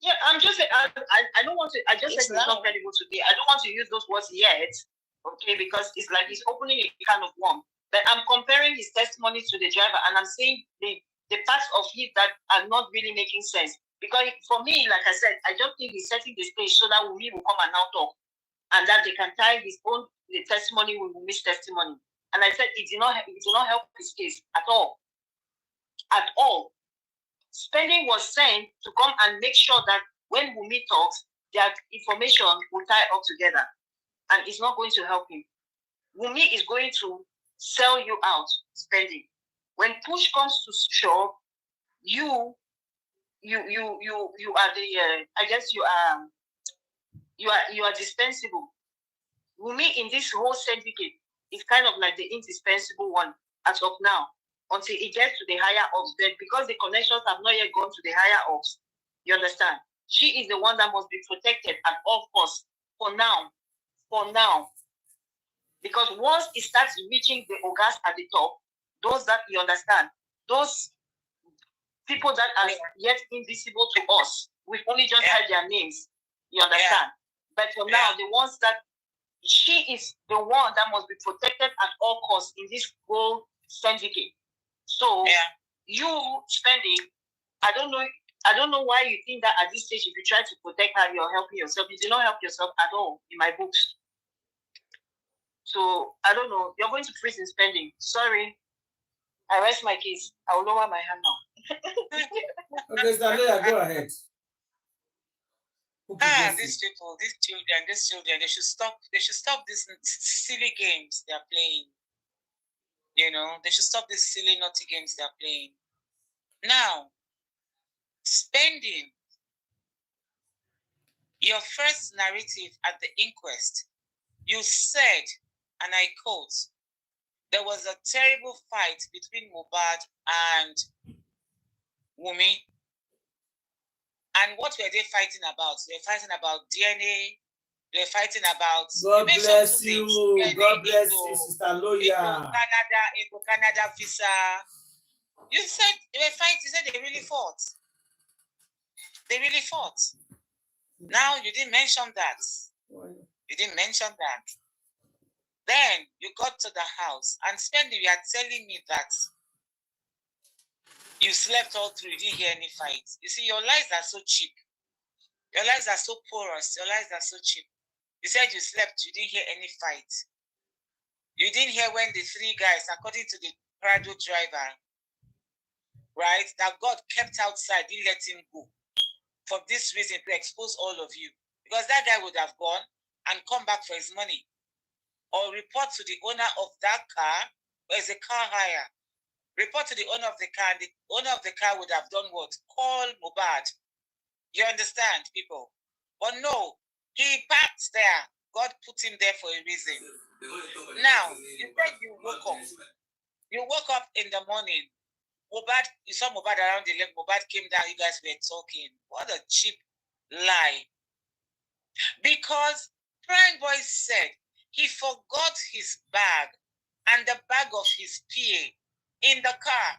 Yeah, I'm just saying, I don't want to, I just said it's not credible to me. I don't want to use those words yet, okay, because it's like he's opening a kind of worm. But I'm comparing his testimony to the driver, and I'm saying the parts of it that are not really making sense. Because for me, like I said, I just think he's setting the stage so that we will come and now talk, and that they can tie his own testimony with Wumi's testimony. And I said it did not help his case at all. At all. Spending was sent to come and make sure that when Wunmi talks, their information will tie up together. And it's not going to help him. Wunmi is going to sell you out, Spending. When push comes to shove, you are the I guess you are dispensable. Wunmi in this whole syndicate is kind of like the indispensable one as of now, until it gets to the higher ups. Then, because the connections have not yet gone to the higher ups, you understand? She is the one that must be protected at all costs for now. Because once it starts reaching the ogas at the top, those that you understand, those people that are yet invisible to us, we've only just heard their names, you understand? But for now, the ones that she is the one that must be protected at all costs in this whole syndicate. So you Spending, I don't know why you think that at this stage, if you try to protect her, you're helping yourself. You do not help yourself at all in my books. So I don't know. You're going to prison, Spending. Sorry. I rest my case. I will lower my hand now. Okay, Stanley, go ahead. These people, these children, they should stop these silly games they're playing. You know, they should stop these silly naughty games they're playing. Now, Spending, your first narrative at the inquest, you said, and I quote, there was a terrible fight between Mohbad and Wunmi. And what were they fighting about? They were fighting about DNA. They were fighting about. God bless you. God bless you, Sister Loya. Canada visa. You said they were fighting. You said they really fought. They really fought. Now you didn't mention that. You didn't mention that. Then you got to the house and spending. You are telling me that you slept all through. You didn't hear any fights. You see, your lies are so cheap. Your lies are so porous. Your lies are so cheap. You said you slept. You didn't hear any fight. You didn't hear when the three guys, according to the Prado driver, right, that God kept outside, didn't let him go. For this reason, to expose all of you. Because that guy would have gone and come back for his money. Or report to the owner of that car, or is a car hire. Report to the owner of the car, and the owner of the car would have done what? Call Mohbad. You understand, people? But no, he parked there. God put him there for a reason. Now, you said you woke up. You woke up in the morning. Mohbad, you saw Mohbad around the lake. Mohbad came down. You guys were talking. What a cheap lie. Because Prime Boy said he forgot his bag and the bag of his PA in the car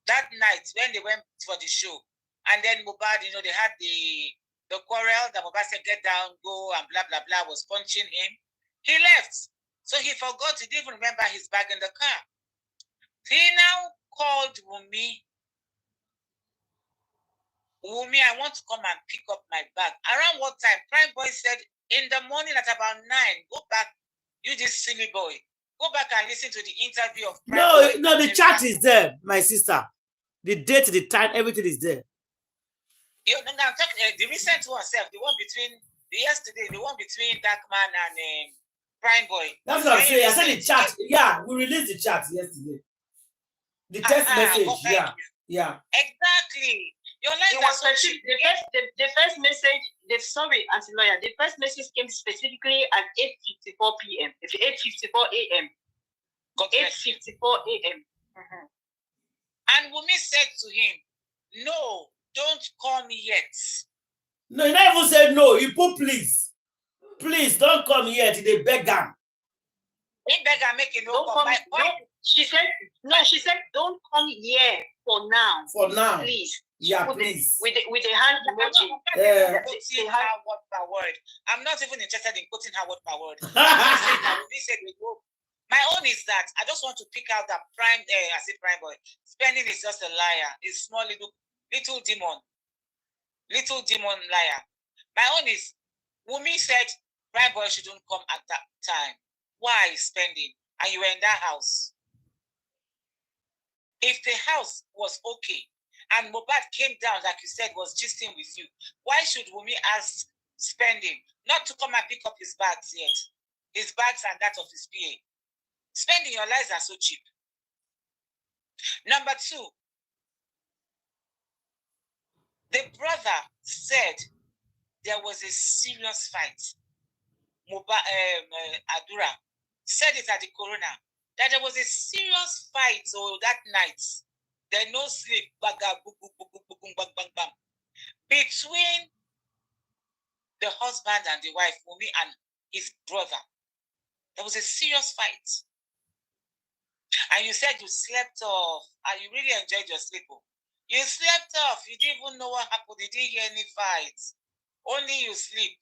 that night when they went for the show. And then Mohbad, you know, they had the quarrel that Mohbad said, get down, go, and blah, blah, blah, was punching him. He left. So he forgot. He didn't even remember his bag in the car. He now called Wumi. Wumi, I want to come and pick up my bag. Around what time? Prime Boy said, in the morning at about 9, go back. You this silly boy. Go back and listen to the interview of Prime Boy. No, the chat is there, my sister. The date, the time, everything is there. You know, I'm talking the recent one, the one between yesterday, the one between Darkman and Prime Boy. That's what I'm saying. I said the chat. Yeah, we released the chat yesterday. The text message. Yeah. Exactly. Your life was the first message. Sorry, Auntie Lawyer. The first message came specifically at 8:54 p.m. 8:54 a.m. 8:54 a.m. And Wumi said to him, "No, don't come yet." No, he never said no. He put please. Please don't come yet. They beg him. He beg and make it no come. She said no. She said don't come here for now. For now, please. Yeah, please. With the hand emoji. Quoting her word per word. I'm not even interested in quoting her word per word. My own is that I just want to pick out that Prime. I say Prime Boy. Spending is just a liar. It's small little demon. Little demon liar. My own is Wumi said Prime Boy shouldn't come at that time. Why spending? And you were in that house. If the house was okay and Mohbad came down, like you said, was gisting with you, why should Wumi ask spending not to come and pick up his bags yet? His bags and that of his PA. Spending, your lies are so cheap. Number 2, the brother said there was a serious fight. Adura said it at the corona that there was a serious fight that night. There no sleep, between the husband and the wife, Wumi and his brother. There was a serious fight. And you said you slept off and you really enjoyed your sleep. You slept off. You didn't even know what happened. You didn't hear any fights. Only you sleep.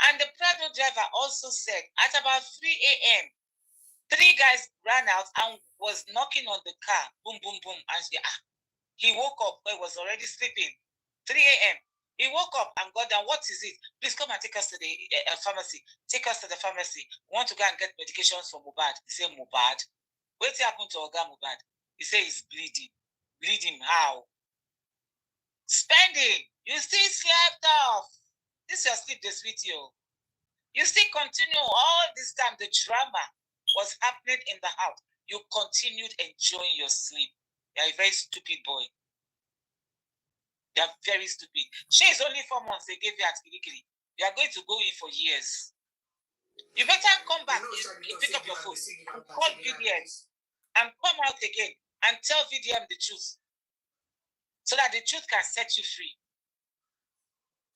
And the Prado driver also said at about 3 a.m., 3 guys ran out and was knocking on the car. Boom, boom, boom. And he woke up. He was already sleeping. 3 a.m. He woke up and got down. What is it? Please come and take us to the pharmacy. Take us to the pharmacy. We want to go and get medications for Mohbad. He said, Mohbad? What happened to Oga Mohbad? He said he's bleeding. Bleeding how? Spending. You still slept off. This your sleep, they sweet you. You still continue all this time. The drama was happening in the house. You continued enjoying your sleep. You're a very stupid boy. You're very stupid. She is only 4 months they gave you at Kirikiri. You are going to go in for years. You better come back, pick up your phone, and call VDM, and come out again and tell VDM the truth, so that the truth can set you free.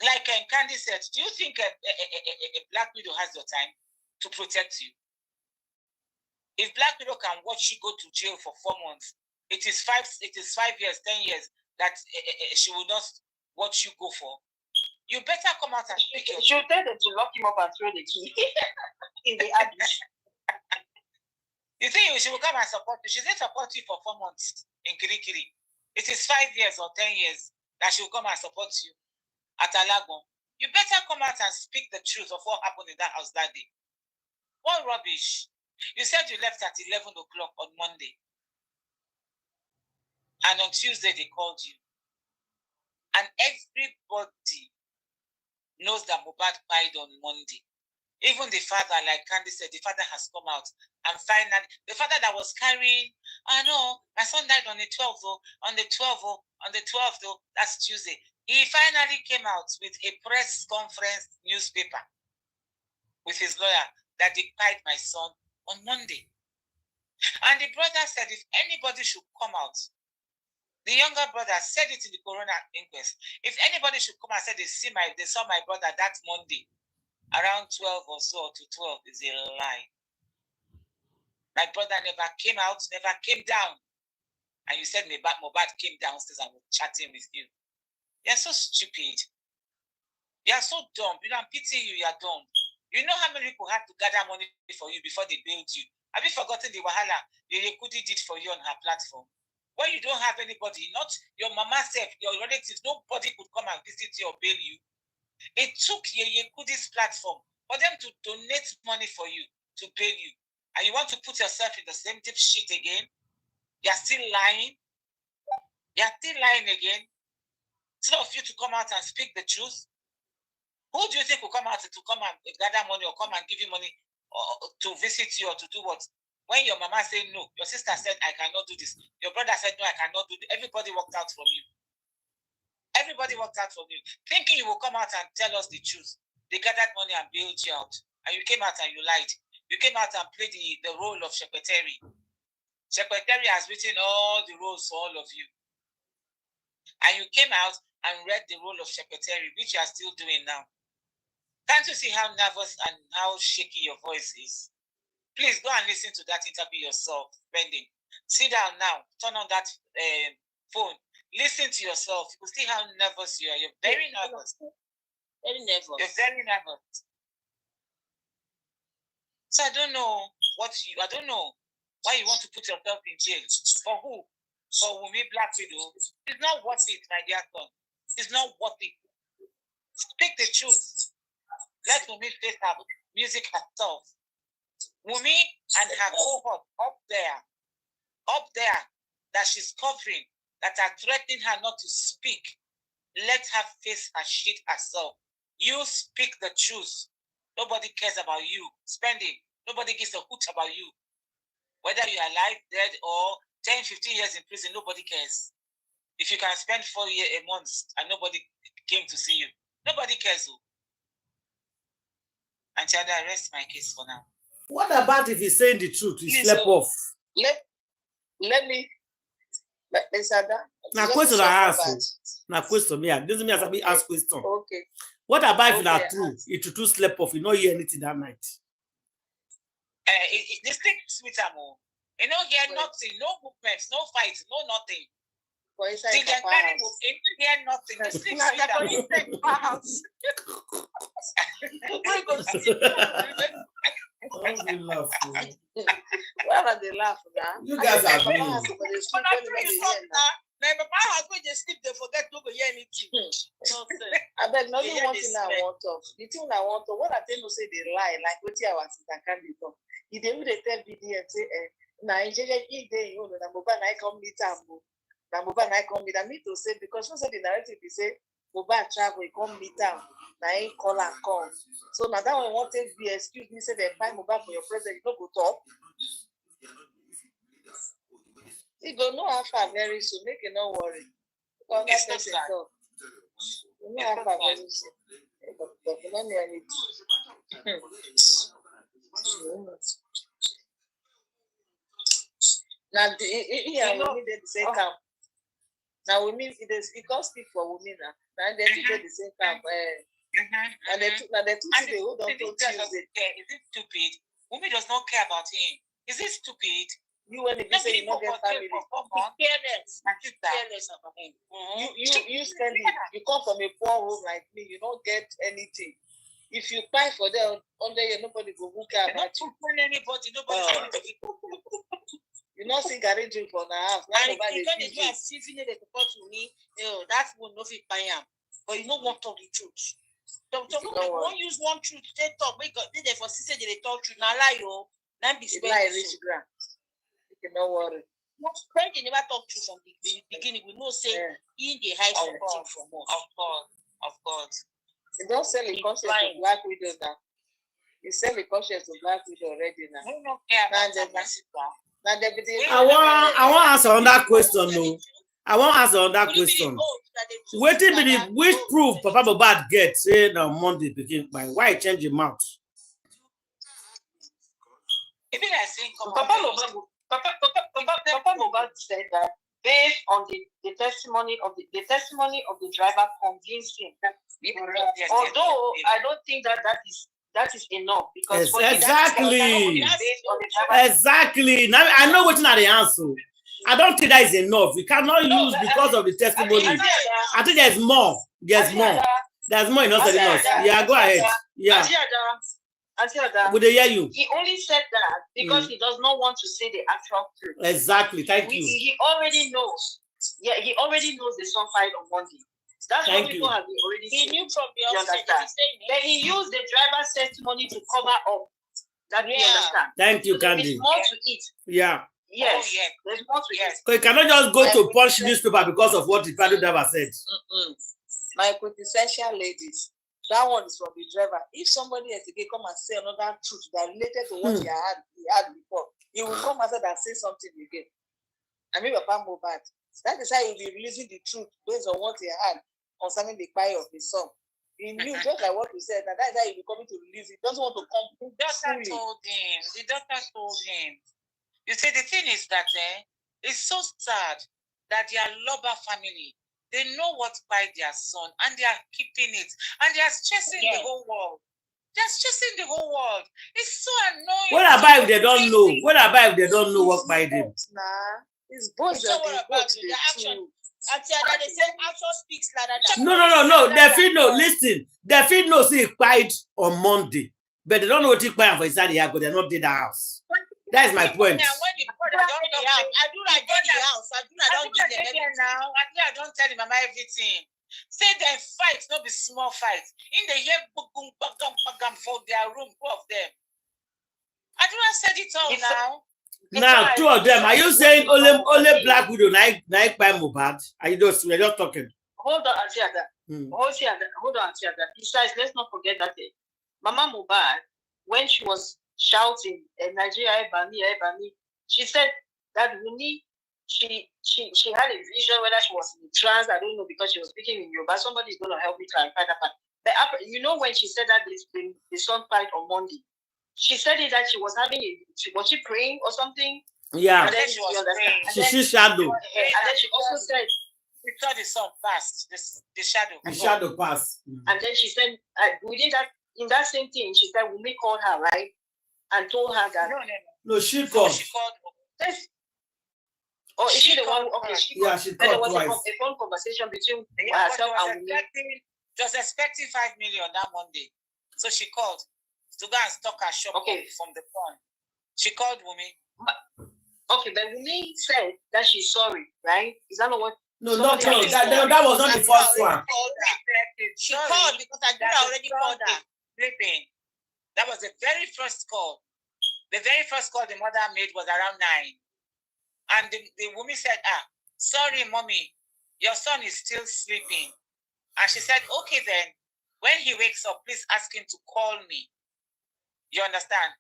Like Candy said, do you think a black widow has the time to protect you? If black widow can watch you go to jail for 4 months, it is 5 years, 10 years that she will not watch you go for. You better come out and speak your She'll tell them to lock him up and throw the key in the abyss. You think she will come and support you? She didn't support you for 4 months in Kirikiri. It is 5 years or 10 years that she will come and support you at Alagon. You better come out and speak the truth of what happened in that house that day. What rubbish. You said you left at 11 o'clock on Monday. And on Tuesday, they called you. And everybody knows that Mohbad died on Monday. Even the father, like Candy said, the father has come out. And finally, the father that was carrying, I know, my son died on the 12th, on the 12th, that's Tuesday. He finally came out with a press conference newspaper with his lawyer that they died my son on Monday. And the brother said if anybody should come out, the younger brother said it in the corona inquest. If anybody should come and say they saw my brother that Monday, around 12 or so to 12, is a lie. My brother never came out, never came down. And you said Mohbad came downstairs and was chatting with you. You're so stupid. You're so dumb. You know, I'm pitying you, you're dumb. You know how many people had to gather money for you before they bailed you? Have you forgotten the wahala Yekudi did for you on her platform? When you don't have anybody, not your mama self, your relatives, nobody could come and visit you or bail you. It took Yekudi's platform for them to donate money for you, to bail you. And you want to put yourself in the same deep shit again? You're still lying? You're still lying again? Instead of you to come out and speak the truth, who do you think will come out to come and gather money or come and give you money or to visit you or to do what? When your mama said no, your sister said, I cannot do this. Your brother said, no, I cannot do this. Everybody walked out from you. Everybody walked out from you, thinking you will come out and tell us the truth. They gathered money and bailed you out. And you came out and you lied. You came out and played the role of secretary. Secretary has written all the roles for all of you. And you came out and read the role of secretary, which you are still doing now. Can't you see how nervous and how shaky your voice is? Please go and listen to that interview yourself, Bending. Sit down now, turn on that phone. Listen to yourself. You see how nervous you are. You're very nervous. Very nervous. You're very nervous. So I don't know I don't know why you want to put yourself in jail. For who? For Wumi Black Widow? It's not worth it, my dear son. It's not worth it. Speak the truth. Let Wumi face her music herself. Wumi and her cohort up there, that she's covering, that are threatening her not to speak. Let her face her shit herself. You speak the truth. Nobody cares about you. Spending. Nobody gives a hoot about you. Whether you are alive, dead, or 10, 15 years in prison, nobody cares. If you can spend 4 years a month and nobody came to see you, nobody cares. And I rest my case for now. What about if he's saying the truth? He slept off. Let me. Now, question I ask. Now, question me. This is me as I ask question. Okay. What about if that true? It too slept off. You don't hear anything that night. This thing is with them all. You know, hear nothing, no movements, no fights, no nothing. Till the entire move, you hear nothing. The sleep Where are they laughing now? You guys are My papa has when they sleep, they forget to go hear anything. I bet not one thing I want to. The thing I want to, what I tell you say they lie, like what I was sister can't be done. If they would tell BD and say, Nigeria, if they you know, the Mohbad I come meet Ambo, the Mohbad I come meet and me to say because you said the narrative is say Mohbad travel, he come meet am, now he call and come. So now that one want to be excuse me, say they buy Mohbad for your present, you don't go talk. You go know how far very soon, make you no worry. It's not sad. You know how far very soon. Now, we need to say come. Now women, it can't speak for women now. And they get the same camp. And they took they hold on to Tuesday. Is it stupid? Women does not care about him. Is it stupid? You when they say you not get family. Careless. Careless about him. You spend it. You come from a poor home like me. You don't get anything. If you buy for them under here, nobody go look at you. Anybody, nobody. You not see garage for now. And if you are seeing they support to me, that will not fit buy him. But you don't want to tell the truth. So don't use one truth. They talk. They for sister they talk truth. Now lie yo. Now be spending rich ground. You cannot worry. Most friends they never talk truth from the beginning. We know say in the high something from us. Of course. You don't sell the conscience to Black Widow now. You sell the conscience to Black Widow already now. I don't care about that. I want to answer on that question, no. I want to answer on that question. Waiting be the which proof Papa Mohbad gets say on Monday begin by why change your mouth? If you are saying Papa Mohbad said that based on the testimony of the driver convinced him. Although I don't think that is enough because exactly. Now I know what's not the answer. I don't think that is enough. We cannot use because of the testimony. I think there's more. There's more. There's more in us than us. Yeah, go ahead. Yeah. Would they hear you? He only said that because he does not want to say the actual truth. Exactly. Thank you. He already knows. Yeah, he already knows the song fight on Monday. That's what people have already seen. He knew from the outset. Then he used the driver's testimony to cover up. That we understand. Thank you, so Candy. There's more to it. Yeah. Yes. There's more to it. So you cannot just go to punch newspaper because of what the driver said. My quintessential ladies. That one is from the driver. If somebody has to come and say another truth that related to what he had before, he will come and say something again. I mean, Papa Mohbad. That is how he will be releasing the truth based on what he had concerning the buy of his son. He knew just like what we said, that that's how he will be coming to release it. He doesn't want to come. The doctor told him. You see, the thing is that it's so sad that their Loba family, they know what by their son and they are keeping it and they are chasing the whole world. They're chasing the whole world. It's so annoying. What about if they don't know? What about if they don't know what by them? It's both so what about the action? They say action speaks louder than No. They feel no. Listen, they feel no. See, quiet on Monday, but they don't know what he quiet for inside the house, but they're not in the house. That is my point. I don't tell him Mama everything. Say they fight, not be small fight. In the year, for their room, two of them. I do not said it all now. Now, two of them. Are you saying only Black Widow like by Mohbad? Are you just we're just talking? Hold on, Auntie. Hold on, Auntie. Besides, let's not forget that Mama Mohbad, when she was shouting Nigeria, Ebani, she said that Wunmi, she had a vision whether she was in trance, I don't know, because she was speaking in Yoruba. Somebody is going to help me clarify that part. But after, when she said that the song fight on Monday, she said it that she was having was she praying or something? Yeah. And then she was praying. She sees shadow. And then she also said she saw the sun pass, the shadow. The shadow pass. And then she said within that in that same thing, she said Wunmi called her, right? And told her that no, she called. Oh, is she the one? Okay, she called. She called. There was a phone conversation between herself and Wunmi. Just expecting 5 million that Monday, so she called to go and stock her shop from the phone. She called Wunmi. Okay, but Wunmi said that she's sorry, right? Is that not what? No, that was not the first one. She called because I already called her. Sleeping. That was the very first call. The very first call the mother made was around 9. And the woman said, sorry, mommy, your son is still sleeping. And she said, okay then, when he wakes up, please ask him to call me. You understand?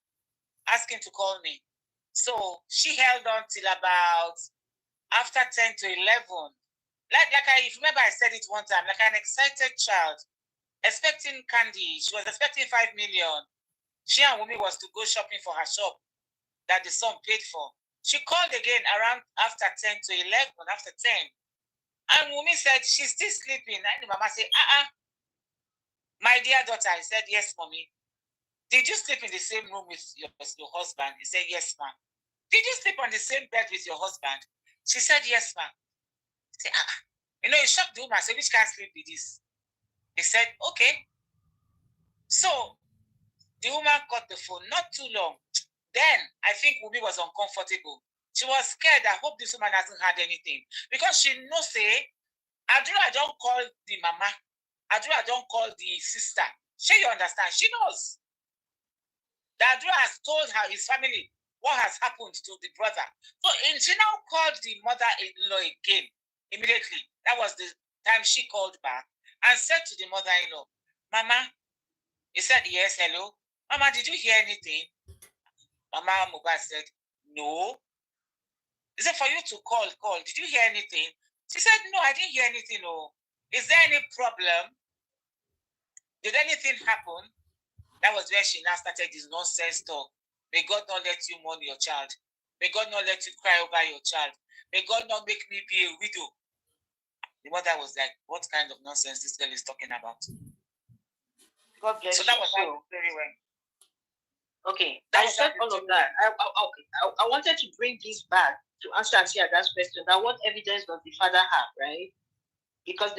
Ask him to call me. So she held on till about after 10 to 11. If you remember I said it one time, like an excited child, expecting candy. She was expecting 5 million. She and Wunmi was to go shopping for her shop that the son paid for. She called again around after 10 to 11, after 10. And Wumi said, she's still sleeping. And the mama said, my dear daughter. I said, yes, mommy. Did you sleep in the same room with your husband? He said, yes, ma'am. Did you sleep on the same bed with your husband? She said, yes, ma'am. He said, You know, he shocked the woman. I said, which kind of sleep is this? He said, okay. So the woman cut the phone, not too long. Then I think Wumi was uncomfortable. She was scared. I hope this woman hasn't had anything. Because she knows, Adura don't call the mama. Adura don't call the sister. She, you understand? She knows. That Adura has told her, his family, what has happened to the brother. So she now called the mother-in-law again, immediately. That was the time she called back and said to the mother-in-law, Mama, he said, yes, hello. Mama, did you hear anything? Mama Mohbad said, no. He said, for you to call. Did you hear anything? She said, no, I didn't hear anything. No. Is there any problem? Did anything happen? That was when she now started this nonsense talk. May God not let you mourn your child. May God not let you cry over your child. May God not make me be a widow. The mother was like, what kind of nonsense this girl is talking about? God bless so that you. was very well. Okay, I said all of that. I wanted to bring this back to answer Asiaga's question. That what evidence does the father have, right? Because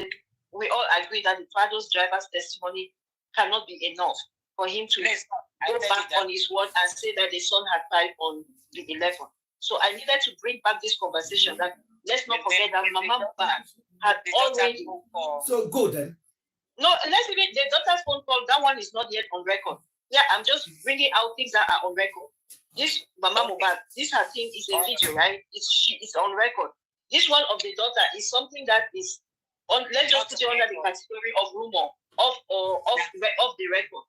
we all agree that the father's driver's testimony cannot be enough for him to go back on his word and say that the son had died on the 11th. So I needed to bring back this conversation that let's not forget that Mama Mohbad had already. So go then. No, let's leave the daughter's phone call. That one is not yet on record. Yeah, I'm just bringing out things that are on record. This Mama Mohbad, this her thing is a video, right? It's on record. This one of the daughter is something that is on. Let's just put it under the category of rumor of the record.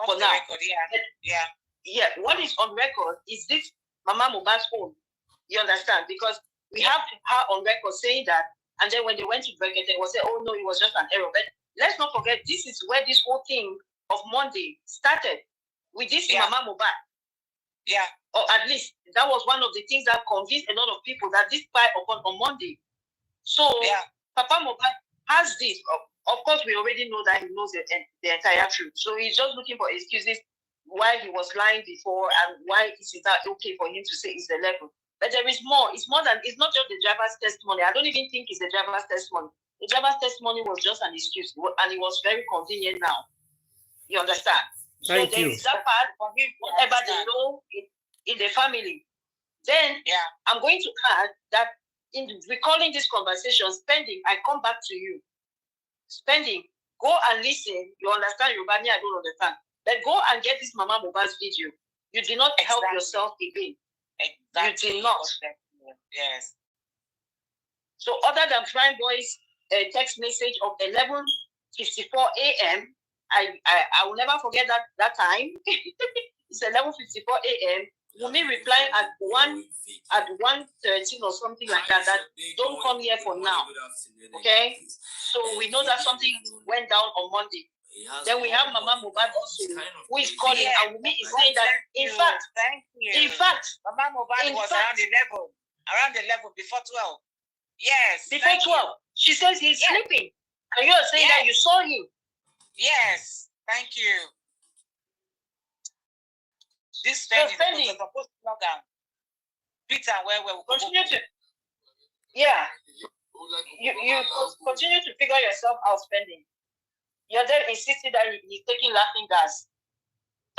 For now, yeah. What is on record is this Mama Mohbad's phone. You understand? Because we have her on record saying that, and then when they went to break it, they will say, "Oh no, it was just an error." But let's not forget, this is where this whole thing of Monday started with this Mama Mohbad. Yeah, or at least that was one of the things that convinced a lot of people that this fight upon on Monday. So Papa Mohbad has this. Of course, we already know that he knows the entire truth. So he's just looking for excuses why he was lying before and why is it not okay for him to say it's the level. But there is more. It's more than, it's not just the driver's testimony. I don't even think it's the driver's testimony. The driver's testimony was just an excuse, and it was very convenient now. You understand? Thank you. There is that part, whatever they know in the family. Then I'm going to add that in recalling this conversation, spending, I come back to you. Spending, go and listen. You understand Yoruba? I don't understand. But go and get this Mama Mohbad's video. You did not help yourself again. You did not. Yes. So other than Prime Boy's text message of 11:54 a.m., I will never forget that time. It's 11:54 a.m. Wumi replying at 1:13 or something like that. That don't come here for now. Okay, so we know that something went down on Monday. Then we have Mama Mohbad also, who is calling, and Wumi is saying that in fact, Mama Mohbad was around 11 before 12. Yes, before 12. She says he's sleeping, and you are saying that you saw him. Yes, thank you. This spending was supposed to slow down. Peter, where we continue to, you continue to figure yourself out. Spending. You're there insisting that he's taking laughing gas.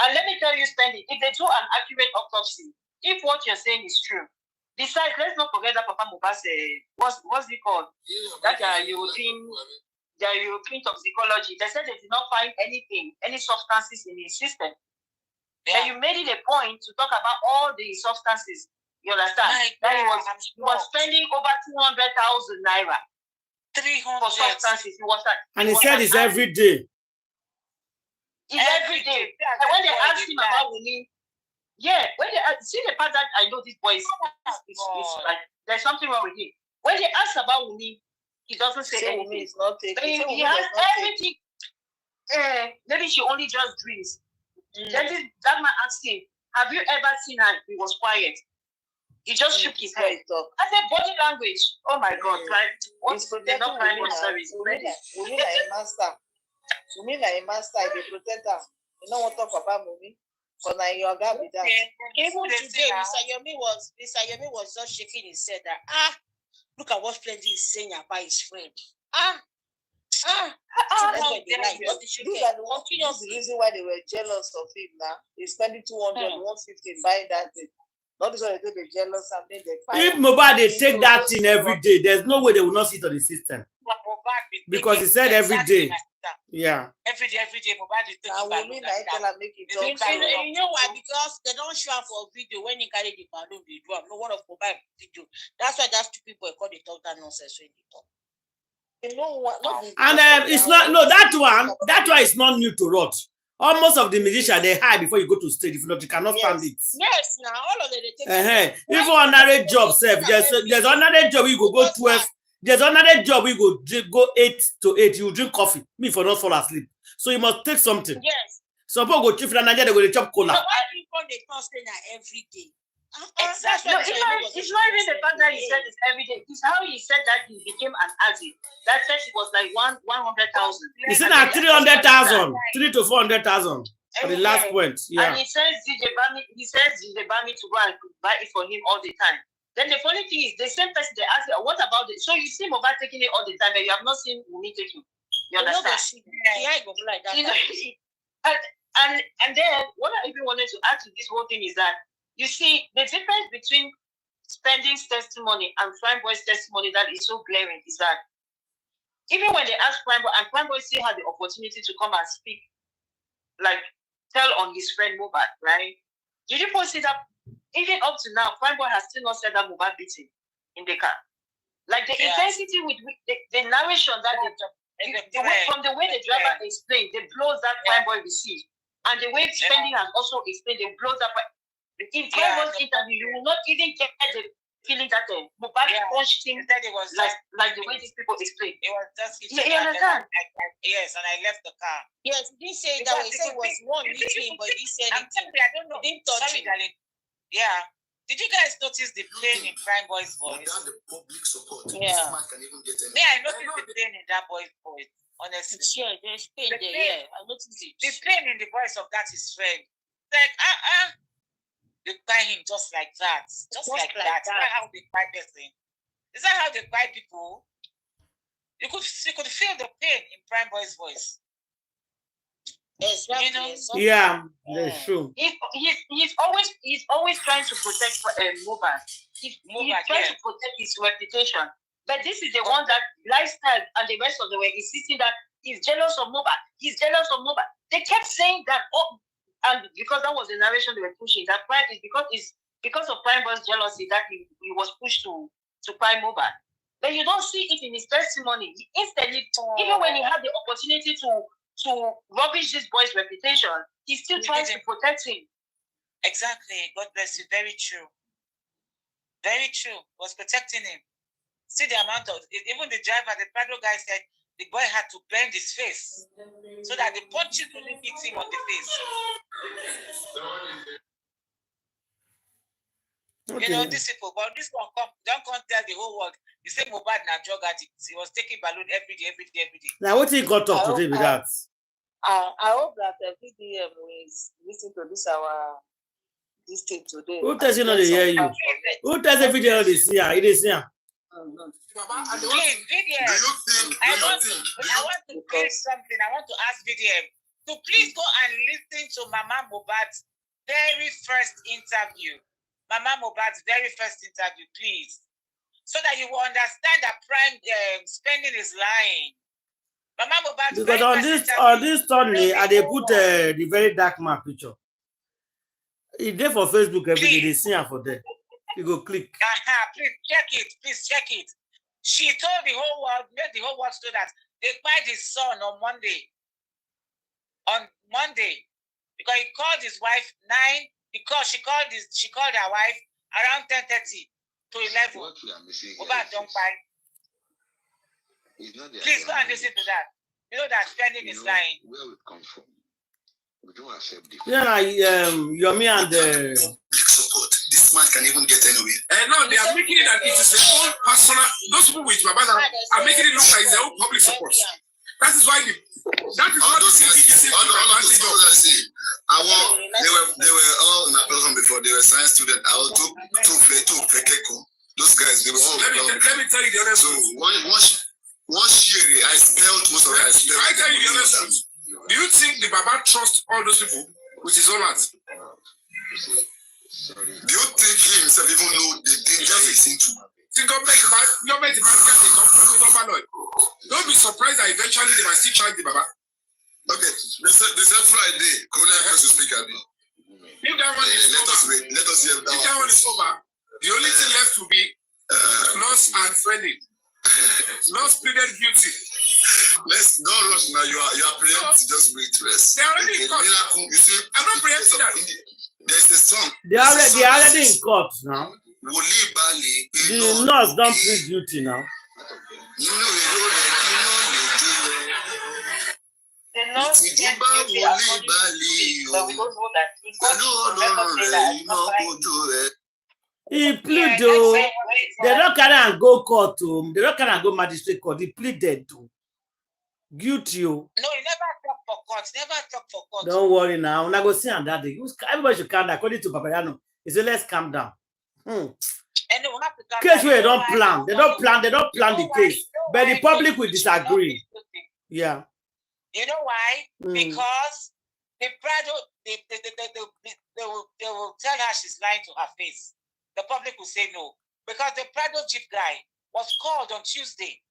And let me tell you, Spending, if they do an accurate autopsy, if what you're saying is true, besides, let's not forget that Papa Mohbad what's it called? That their European toxicology. They said they did not find anything, any substances in his system. And you made it a point to talk about all the substances. You understand? That he was spending over 200,000 naira. 300 for substances. And he said it's every day. It's every day. And when they asked him about Wumi, when they see the part that I know this boy is like there's something wrong with him. When they ask about Wumi, he doesn't say anything. Is not taking. He has everything. Maybe she only just dreams. Then that man asked him, have you ever seen her? He was quiet. He just shook his head. I said body language. Oh my God! Like what's they're not crying for sorry. Mumi na a master. Mumi na a master. They protect her. You know what talk about Mumi? Because now your guy be that. Even today, Mr. Yomi was just shaking his head that look at what Plenty is saying about his friend. This is the reason why they were jealous of him now. He's spending 200, 150 buying that thing. Not this one they be jealous and then they if Mohbad they take that thing every day, there's no way they will not sit on the system. Because he said every day. Yeah. Every day, Mohbad is taking balloon. You know why? Because they don't show up for video when he carry the balloon, they do. No one of Mohbad video. That's why that stupid boy called the talk that nonsense when they talk. You know what? And it's not that one is not new to Rot. Almost of the musicians they hide before you go to stage. If not, you cannot stand it. Yes, now all of them they take. Even another job, there's another job you go 12. There's another job we go 8 to 8. You drink coffee. Me for not fall asleep. So you must take something. Yes. Some people go chief and they go to chop cola. So why people they can't stay there every day? Exactly. No, it's not even the fact that he said it every day. It's how he said that he became an addict. That said it was like 100,000. He said at 300,000, 3 to 400,000. For the last point, yeah. And he says DJ Bami to go and buy it for him all the time. Then the funny thing is, the same person they ask, what about it? So you see Mohbad taking it all the time, but you have not seen Wunmi taking. You understand? Yeah, go like that. You know, and then what I even wanted to add to this whole thing is that you see the difference between Spending's testimony and Prime Boy's testimony that is so glaring is that even when they ask Prime Boy, and Prime Boy still had the opportunity to come and speak, like tell on his friend Mohbad, right? Did you see that even up to now, Prime Boy has still not said that Mohbad beat him in the car? Like the intensity with the narration that from the way the driver explained, the blows that Prime Boy received, and the way Spending has also explained the blows that. In Prime Boy's interview, you will not even get the feeling that Mohbad punched him. That it was like the way these people explain. It was just you understand? Yes, and I left the car. Yes, he didn't say that way. He said it was one meeting, but he said I don't know. He didn't touch it. Yeah. Did you guys notice the pain in Prime Boy's voice? Without the public support, yeah. this man can even get any. Yeah, I noticed the pain in that boy's voice. Honestly. Yeah, there's pain there. Yeah, I noticed it. The pain in the voice of that his friend. Like they cry him just like that. Just like that. Is that how they cry person? Is that how they cry people? You could feel the pain in Prime Boy's voice. Exactly. You know? Yeah, that's true. He's always trying to protect Mohbad. He's trying to protect his reputation. But this is the one that lifestyle and the rest of the way is insisting that he's jealous of Mohbad. He's jealous of Mohbad. They kept saying that and because that was the narration they were pushing, that Prime is because of Prime Boy's jealousy that he was pushed to Prime Mohbad. But you don't see it in his testimony. Instead, even when he had the opportunity to rubbish this boy's reputation, he still tries to protect him. Exactly. God bless you. Very true. Very true. Was protecting him. See the amount of even the driver, the pedal guy said the boy had to bend his face so that the punches wouldn't hit him on the face. Okay. You know, this people, but this one don't come tell the whole world. You say Mohbad na drug addict. He was taking balloon every day. Now, what he got up today with that? I hope that PDM is listening to this thing today. Who tells you not to hear you? Who tells every day they see her? It is here. I want to play something. I want to ask VDM to please go and listen to Mama Mohbad's very first interview. Mama Mohbad's very first interview, please. So that you will understand that Prime Spending is lying. Mama Mohbad's because on this Sunday, they put the very dark man picture. It's there for Facebook every day. They see her for there. You go click. Please check it. Please check it. She told the whole world, made the whole world know that they cried his son on Monday. On Monday, because he called his wife 9. Because she called her wife around 10:30 to 11. What we are missing Mohbad don't buy. Please go and listen to that. You know that Spending is lying. Where we come from, we don't accept this. Yeah, Yomi and support. This man man can even get anywhere. And now they are making it that it is their own personal. Those people with Baba are making it look like their own public support. That is why that is what those guys say. All of those people that say, they were all in a person before. They were science students. I was two those guys, they were all. Let me tell you the other. So one year I spelled most of it. I tell you the other truth. Do you think the Baba trusts all those people with his own heart? Do you think he himself even know the danger he's into? Don't be surprised that eventually they might still charge the Baba. Okay, they said Friday. Could I have to speak at me? If that one is over, let us hear that. If that one is over, the only thing left will be loss and friendly. Loss pleaded guilty. Let's don't rush now. You are preempting. Just wait rest. They are already in court. You see, I'm not preempting that. There's a song. They are already in court now. The nurse don't plead guilty now. The nurse get guilty according to but we don't know that. In court, he plead though. They don't carry and go court to. They don't carry and go magistrate court. He pleaded to. Guilty. No, he never talk for court. Never talk for court. Don't worry now. When I go see on that day, everybody should calm down. According to Papayano, he said, let's calm down. And they will have to calm Case down. where they don't plan. They don't plan the case. But the public will disagree. Yeah. You know why? Because the Prado, they will tell her she's lying to her face. The public will say no. Because the Prado Jeep guy was called on Tuesday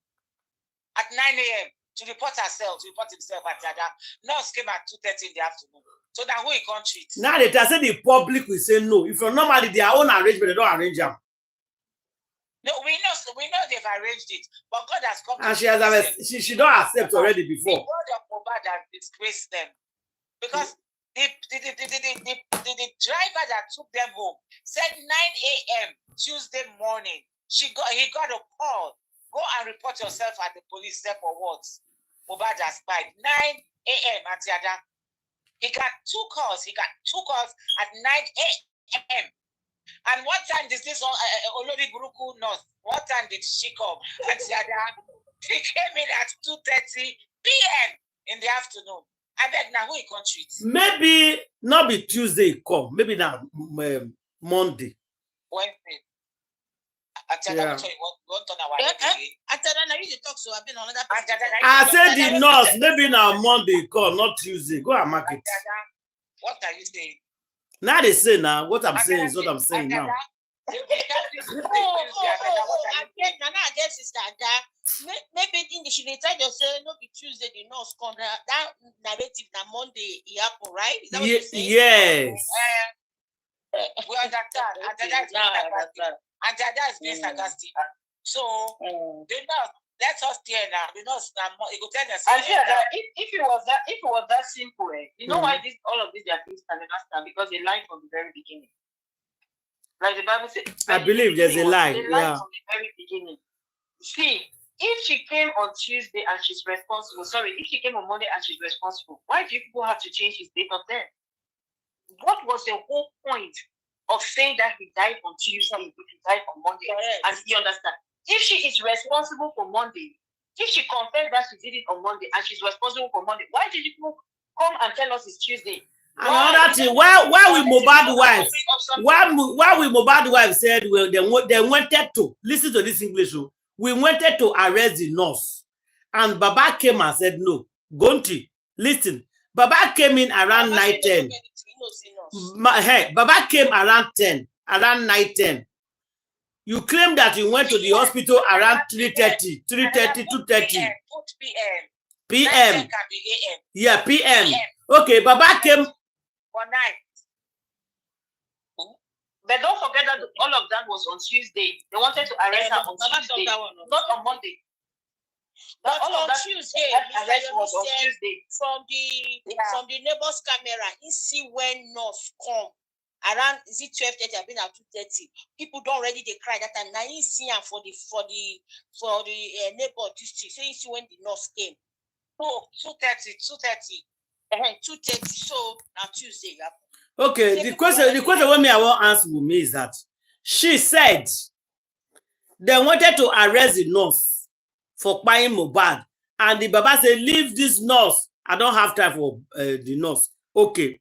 at 9 a.m. to report himself at Yada. Nurse came at 2:30 in the afternoon. So that who he can't treat. Now they say the public will say no. If you're normally their own arrangement, they don't arrange them. No, we know they've arranged it, but God has come. And she don't accept already before. The word of Mohbad has disgraced them because the driver that took them home said 9 a.m. Tuesday morning. He got a call. Go and report yourself at the police there for what? Mohbad has died. 9 a.m. at Yada. He got two calls. At 9 a.m. And what time did this Olori Buruku nurse? What time did she come? At Yada. She came in at 2:30 p.m. in the afternoon. I beg now who he can't treat. Maybe not be Tuesday come. Maybe now Monday. Wednesday. Yeah. I said the nurse, maybe now Monday call, not Tuesday. Go and mark it. What are you saying? Now they say now. What I'm saying is what I'm saying now. I guess it's that maybe she try to say no be Tuesday the nurse come that narrative na Monday Iyabo, right? Is that what you're saying? Yes. We understand. And Dada is being sarcastic. So the nurse, let us hear now. The nurse now it go tell us. I feel that if it was that simple, you know why all of these are things can understand because they lied from the very beginning. Like the Bible says, I believe there's a lie. They lied from the very beginning. See, if she came on Tuesday and she's responsible, if she came on Monday and she's responsible, why do you people have to change his date of death? What was the whole point of saying that he died on Tuesday, if he died on Monday? And you understand? If she is responsible for Monday, if she confessed that she did it on Monday and she's responsible for Monday, why did you people come and tell us it's Tuesday? Another thing, why will Mohbad wife? Why will Mohbad wife said they wanted to listen to this English? We wanted to arrest the nurse, and Baba came and said no. Gonti, listen. Baba came in around 9:10. Baba came around 10, around 9:10. You claim that you went to the hospital around 3:30, 2:30. PM. Yeah, PM. Okay, Baba came. For night. But don't forget that all of that was on Tuesday. They wanted to arrest her on Tuesday, not on Monday. But all of that Tuesday, arrest was on Tuesday. From the neighbor's camera, he see when nurse come around. Is it 12:30? I've been at 2:30. People don't already they cry that time. Now he see her for the neighbor district. So he see when the nurse came. So 2:30. 2:30. So now Tuesday. Okay, the question when I want to answer with me is that She said they wanted to arrest the nurse for buying Mohbad. And the Baba said, leave this nurse. I don't have time for the nurse. Okay.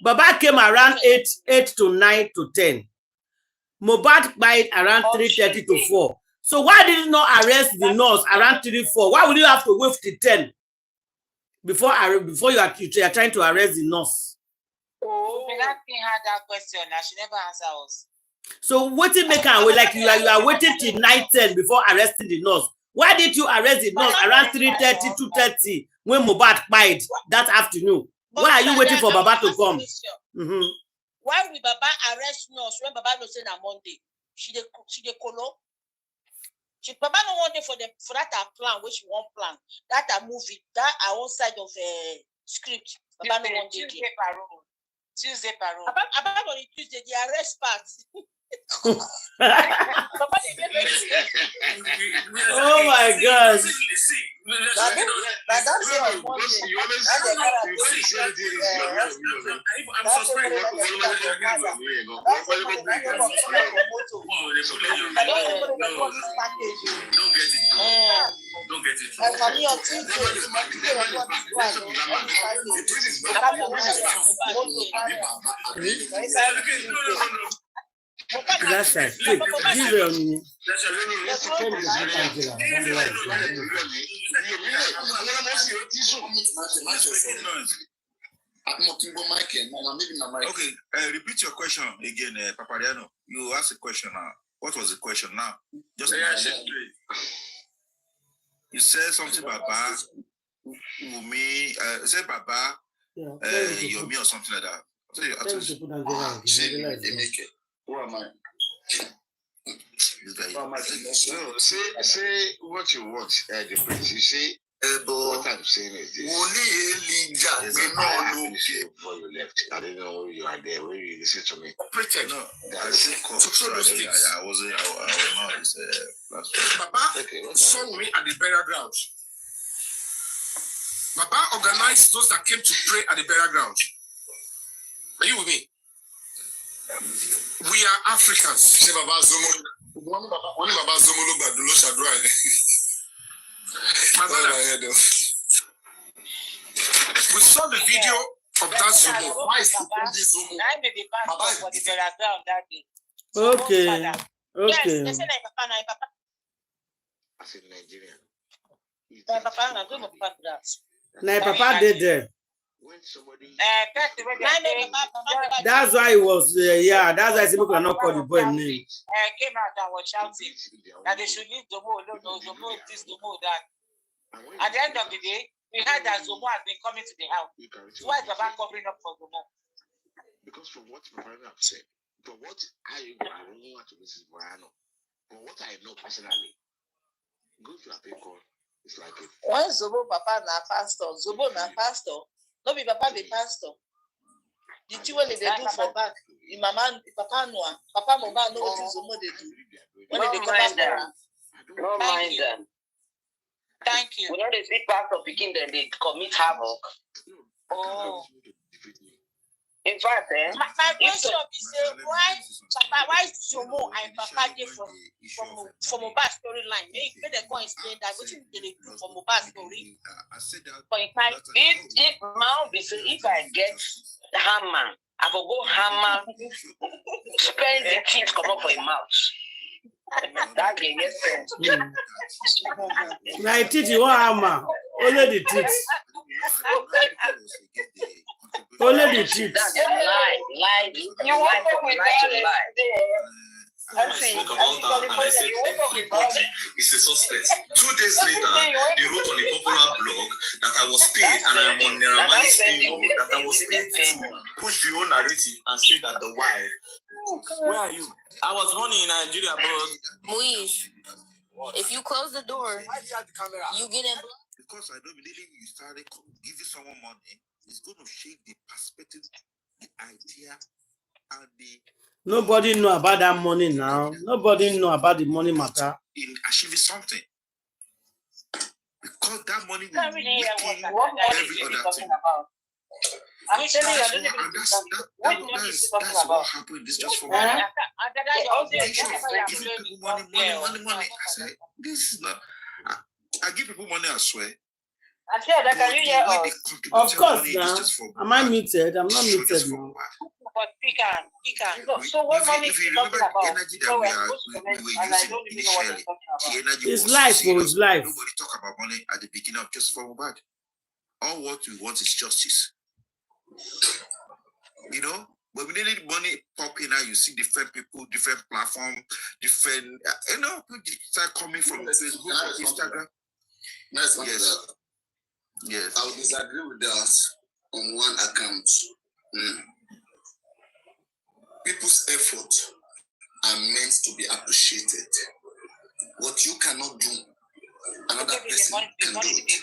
Baba came around 8 to 9 to 10. Mohbad died around 3:30 to 4. So why did you not arrest the nurse around 3, 4? Why would you have to wait till 10 before you are trying to arrest the nurse? Oh, we had that question. Now she never answered us. So what it make her like you are waiting till 9:10 before arresting the nurse? Why did you arrest the nurse around 3:30, 2:30 when Mohbad died that afternoon? Why are you waiting for Baba to come? Why will Baba arrest nurse when Baba no say na Monday? She dey colo. Baba no want for that plan which one plan. That a movie, that our own side of a script. Baba no want Tuesday parole. About on Tuesday, the arrest part. Oh my God. Don't get it. That's right. Okay, repeat your question again, Papariano. You asked a question now. What was the question now? Just you said something about Umi, say Baba, Yomi or something like that. Who am I? Say what you want, the prince. You say, what I'm saying is this. Before you left, I didn't know you are there. When you listen to me, Pretend. No, I wasn't. Baba saw me at the burial ground. Baba organized those that came to pray at the burial ground. Are you with me? We are Africans. Say Baba Zomo. One Baba Zomo look at Dulo Shadra. My brother, we saw the video of that Zomo. Why is it this Zomo? Baba for the burial ground that day. Okay. Yes, they say like Papa. I said Nigerian. Papa did there. When somebody that's why it was that's why people cannot call the boy name. Came out and was shouting that they should leave Zomo, Zomo, this, Zomo, that. At the end of the day, we heard that Zomo has been coming to the house. So why is Baba covering up for Zomo? Because from what my brother have said, but what I don't want to Mrs. Morano, but what I know personally, go to a people, it's like it. When Zomo Papa na pastor, Zomo na pastor. No be Papa the pastor. The thing when they do for back, Papa Mohbad know what Zomo they do. When they come back, no mind them. Thank you. We know they see pastor picking them, they commit havoc. Oh. In fact, my question is why Zomo and Papa did from Mohbad storyline? Make they go explain that what they do for Mohbad story. If if I get hammer, I will go hammer, spend the teeth come up for a mouth. That can get sense. My teeth, you want hammer? Only the teeth. Only the teeth. That's lie. You want to lie. I spoke about that and I said everybody is a suspect. 2 days later, they wrote on a popular blog that I was paid and I am on Neramani's payroll, that I was paid to push the whole narrative and say that the wife. Where are you? I was running in Nigeria, bro. Wief, if you close the door, you get in. Because I don't believe you started giving someone money, it's going to shape the perspective, the idea, and the. Nobody know about that money now. Nobody know about the money matter. In achieving something. Because that money will Every every other thing. I'm telling you, I don't even And know that's what happened. This just for money. Giving people money. I said, this is not. I give people money, I swear. Can you hear us? Of course, now. Am I muted? I'm not muted now. So what money is he talking about? Energy that we were using initially, the energy It's was life, serious. it's life. Nobody talk about money at the beginning of just for Mohbad. All what we want is justice. You know, but we need money popping out. You see different people, different platform, different. People start coming from Facebook, Instagram. Yes. Yes. I would disagree with that on one account. People's effort are meant to be appreciated. What you cannot do, another person can do it.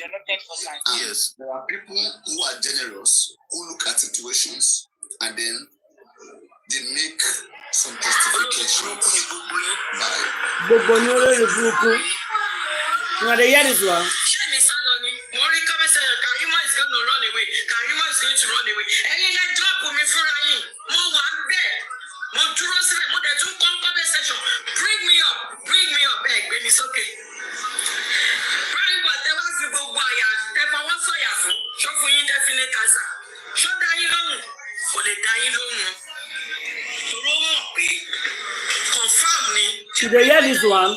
Yes. There are people who are generous, who look at situations and then they make some justifications by. Now they hear this one. Karima is going to run away. Karima is going to run away. And you like drop me for me. More one there. More Jerusalem. More the two comment section. Bring me up. Hey, when it's okay. Prime but there was the book by never was so yafu. Show for indefinite answer. Show that you know. For the dying long. Confirm me. Should they hear this one?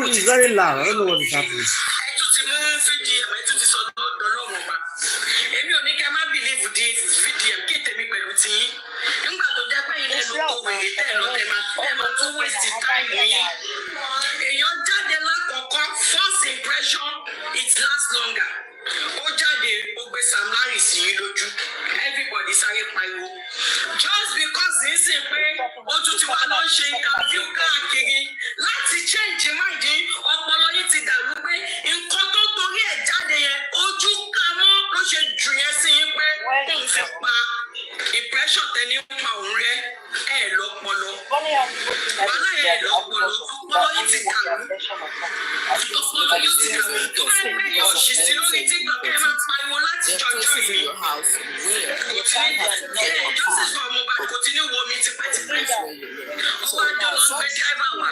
It's very loud. I don't know what is happening. First impression, it lasts longer. Everybody say just because this is interview láti change mind ọpọlọ yìí ti dàrú pé nǹkan tó torí ẹ̀ jáde yẹn ojú ká mọ́ ló ṣe jù yẹn sí yín pé òun fi pa impression tẹni pa òun rẹ ẹ lọ́pọlọ wàhálà ẹ lọ́pọlọ ọpọlọ yìí ti dàrú ọpọlọ yìí ti dàrú tó bá ń gbé ọ̀ṣì sí lórí TikTok ẹ máa pariwo láti jọjọ́ ìlú justice for Mohbad continue wo mi tipẹ́tipẹ́ ọwọ́ àjọ lọ gbé driver wa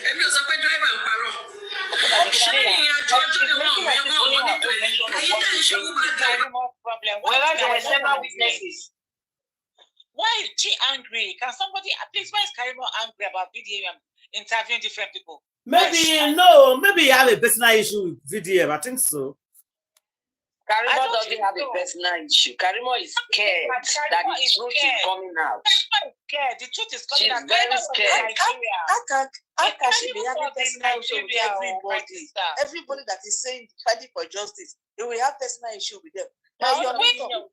èmi ò sọ pé driver ń parọ́ ṣé ìrìn àjò ọjọ́ ni wọ́n mọ́nítọ̀ ẹ̀ èyí tẹ̀ ń ṣe Uber driver. Why is she angry? Can somebody please? Why is Karimo angry about VDM interviewing different people? Maybe you have a personal issue with VDM. I think so. Karimo doesn't have a personal issue. Karimo is scared that the truth is coming out. The truth is coming out. She's very scared. How can she be having personal issue with everybody? Everybody that is saying fighting for justice, they will have personal issue with them. Now you're not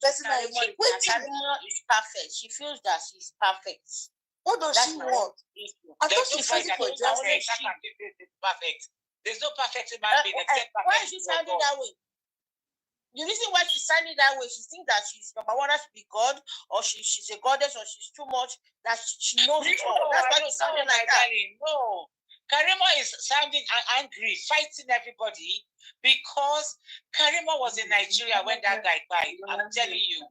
personal issue. Karimo is perfect. She feels that she's perfect. What does she want? I thought she's fighting for justice. Perfect. There's no perfect human being except perfect. Why is she sounding that way? The reason why she's sounding that way, she thinks that she's number one, has to be God, or she's a goddess, or she's too much, that she knows it all. That's why she's sounding like that. No. Karimo is sounding angry, fighting everybody, because Karimo was in Nigeria when that guy died. I'm telling you.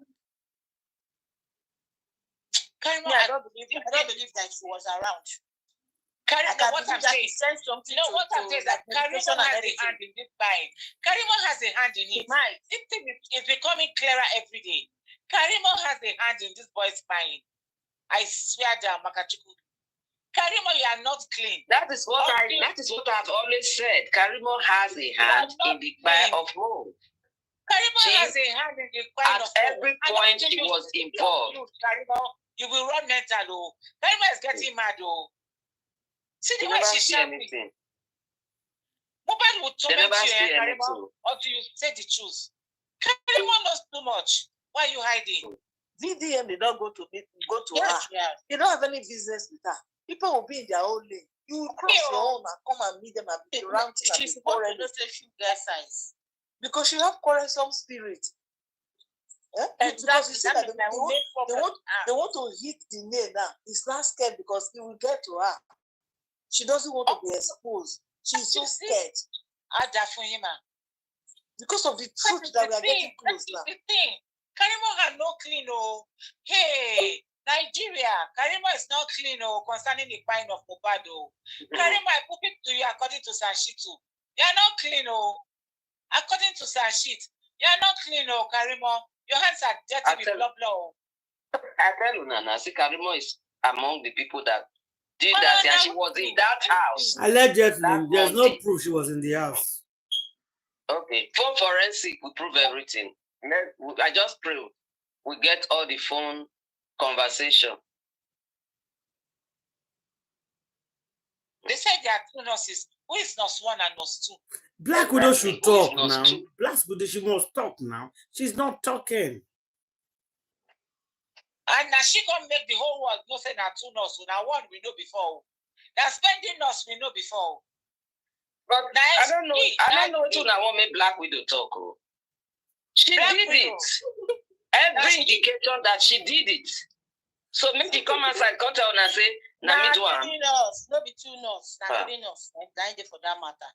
Karimo, I don't believe that she was around. Karimo, what I'm saying, what I'm saying is that Karimo has a hand in this buying. Karimo has a hand in it. This thing is becoming clearer every day. Karimo has a hand in this boy's buying. I swear down, Makachuku. Karimo, you are not clean. That is what I've always said. Karimo has a hand in the buy of home. Karimo has a hand in the buying of home. At every point she was involved. Karimo, you will run mental, though. Karimo is getting mad, though. See the way she's shouting. Mohbad will torment you, Karimo, or do you say the truth? Karimo knows too much. Why are you hiding? VDM did not go to her. You don't have any business with her. People will be in their own lane. You will cross your own and come and meet them and be ranting and be quarreling. Because you have quarrelsome spirit. Because you see that they want to hit the nail now. He's not scared because he will get to her. She doesn't want to be exposed. She's so scared. Because of the truth that we are getting close now. The thing. Karimo had no clean, oh. Hey, Nigeria, Karimo is not clean, oh, concerning the crime of Mohbad, oh. Karimo, I put it to you according to Sanshitu. You are not clean, oh. According to Sanshit, you are not clean, oh, Karimo. Your hands are dirty with blood. I tell you, Nana, see, Karimo is among the people that did that, and she was in that house. Allegedly, there's no proof she was in the house. Okay, for forensic, we prove everything. I just pray we get all the phone conversation. They said there are two nurses. Who is nurse 1 and nurse 2? Black Widow should talk now. Black Widow, she must talk now. She's not talking. And now she gonna make the whole world know say now 2 nurses. Now 1 we know before. Now spending nurse we know before. But I don't know. I don't know too now what make Black Widow talk. Oh. She did it. Every indication that she did it. So make the come outside, come tell and say, no be 2 nurse, na 3 nurse. Nine day for that matter.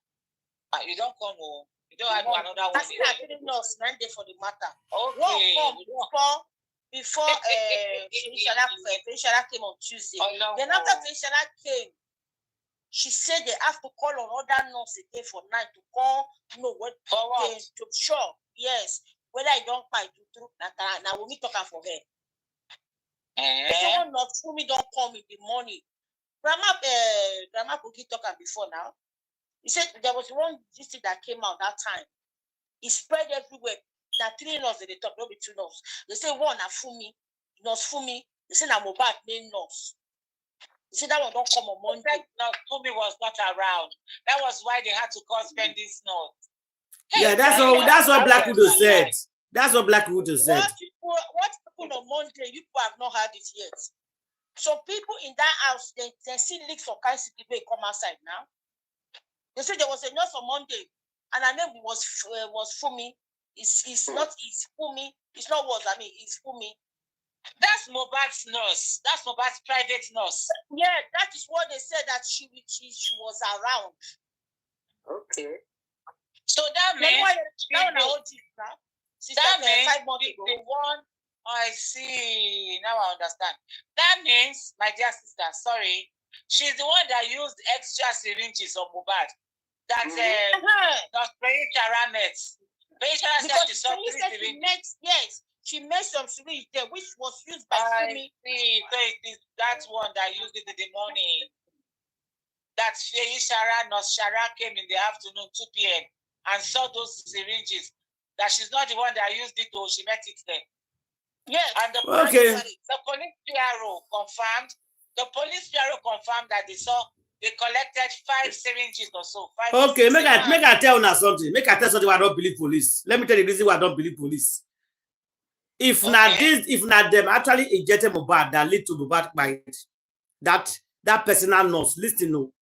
You don't come home. You don't have another one. I think na 3 nurse, 9 day for the matter. Okay. Before Feliciana came on Tuesday. Then after Feliciana came, she said they have to call on other nurse again for night to call, what to sure, yes, whether I don't fight to now we talk for her. Someone not who me don't come in the morning. Grandma Boogie talking before now. He said there was one disease that came out that time. It spread everywhere. There are 3 nurses they talk, not be 2 nurses. They say one are Fumi, nurse Fumi. They say na Mohbad main nurse. They say that one don't come on Monday. No, Fumi was not around. That was why they had to call spending nurse. Yeah, that's what Black Widow said. That's what Black Widow said. What people on Monday, you people have not heard it yet. Some people in that house, they see leaks of cancer debate come outside now. They said there was a nurse on Monday, and her name was Fumi. It's not Fumi. It's not what I mean. It's Fumi. That's Mohbad's nurse. That's Mohbad's private nurse. Yeah, that is what they said that she was around. Okay. So that means that means 5 months ago. The one I see now I understand. That means, my dear sister, sorry, she's the one that used extra syringes on Mohbad. That spraying Charamet. Yes, she made some syringe there, which was used by Fumi. See, so it is that one that used it in the morning. That Shara came in the afternoon, 2 p.m. and saw those syringes. That she's not the one that used it, though she met it there. Yes. And the police PRO confirmed. The police PRO confirmed that they collected 5 syringes or so. Okay, make I tell you something. Make I tell something why I don't believe police. Let me tell you the reason why I don't believe police. If not them actually injected Mohbad that lead to Mohbad by that personal nurse, listen, no.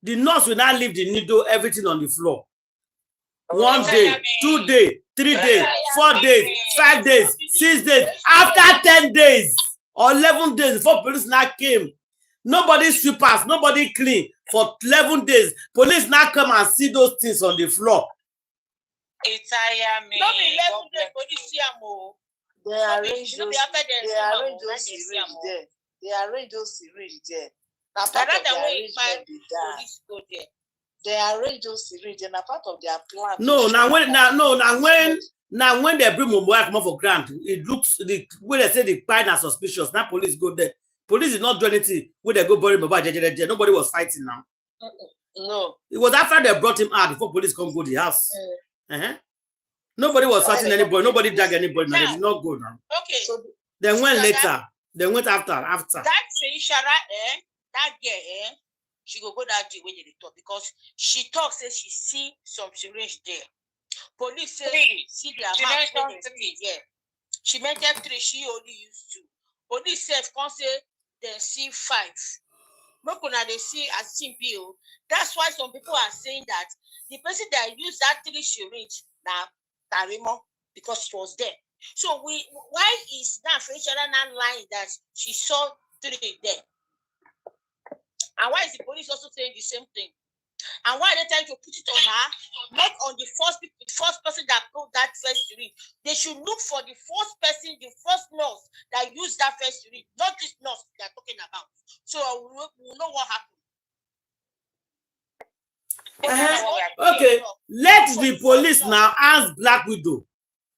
The nurse will not leave the needle, everything on the floor. 1 day, 2 days, 3 days, 4 days, 5 days, 6 days. After 10 days or 11 days before police now came, nobody sweepers, nobody clean for 11 days. Police now come and see those things on the floor. It's me. Not 11 days, police see them. They arrange those syringe there. They arrange those syringe there. Now part of the arrangement be that. They arrange those syringe and a part of their plan. Now when they bring Mohbad come for grant, it looks when they say the crime are suspicious. Now police go there. Police did not do anything when they go bury Mohbad. Nobody was fighting now. No. It was after they brought him out before police come go to the house. Nobody was fighting anybody. Nobody dragged anybody. Now they did not go now. Okay. So then went later. They went after. That Ishara, that girl, she go that day when they talk because she talks says she see some syringe there. Police say see the amount when they see there. She mentioned 3. She only used 2. Police says can't say they see 5. Look when they see as simple. That's why some people are saying that the person that used that 3 syringe now Karimo because it was there. So why is that Feliciana not lying that she saw 3 there? And why is the police also saying the same thing? And why are they trying to put it on her? Not on the first person that put that first syringe. They should look for the first person, the first nurse that used that first syringe, not this nurse they're talking about. So we'll know what happened. Okay, let the police now ask Black Widow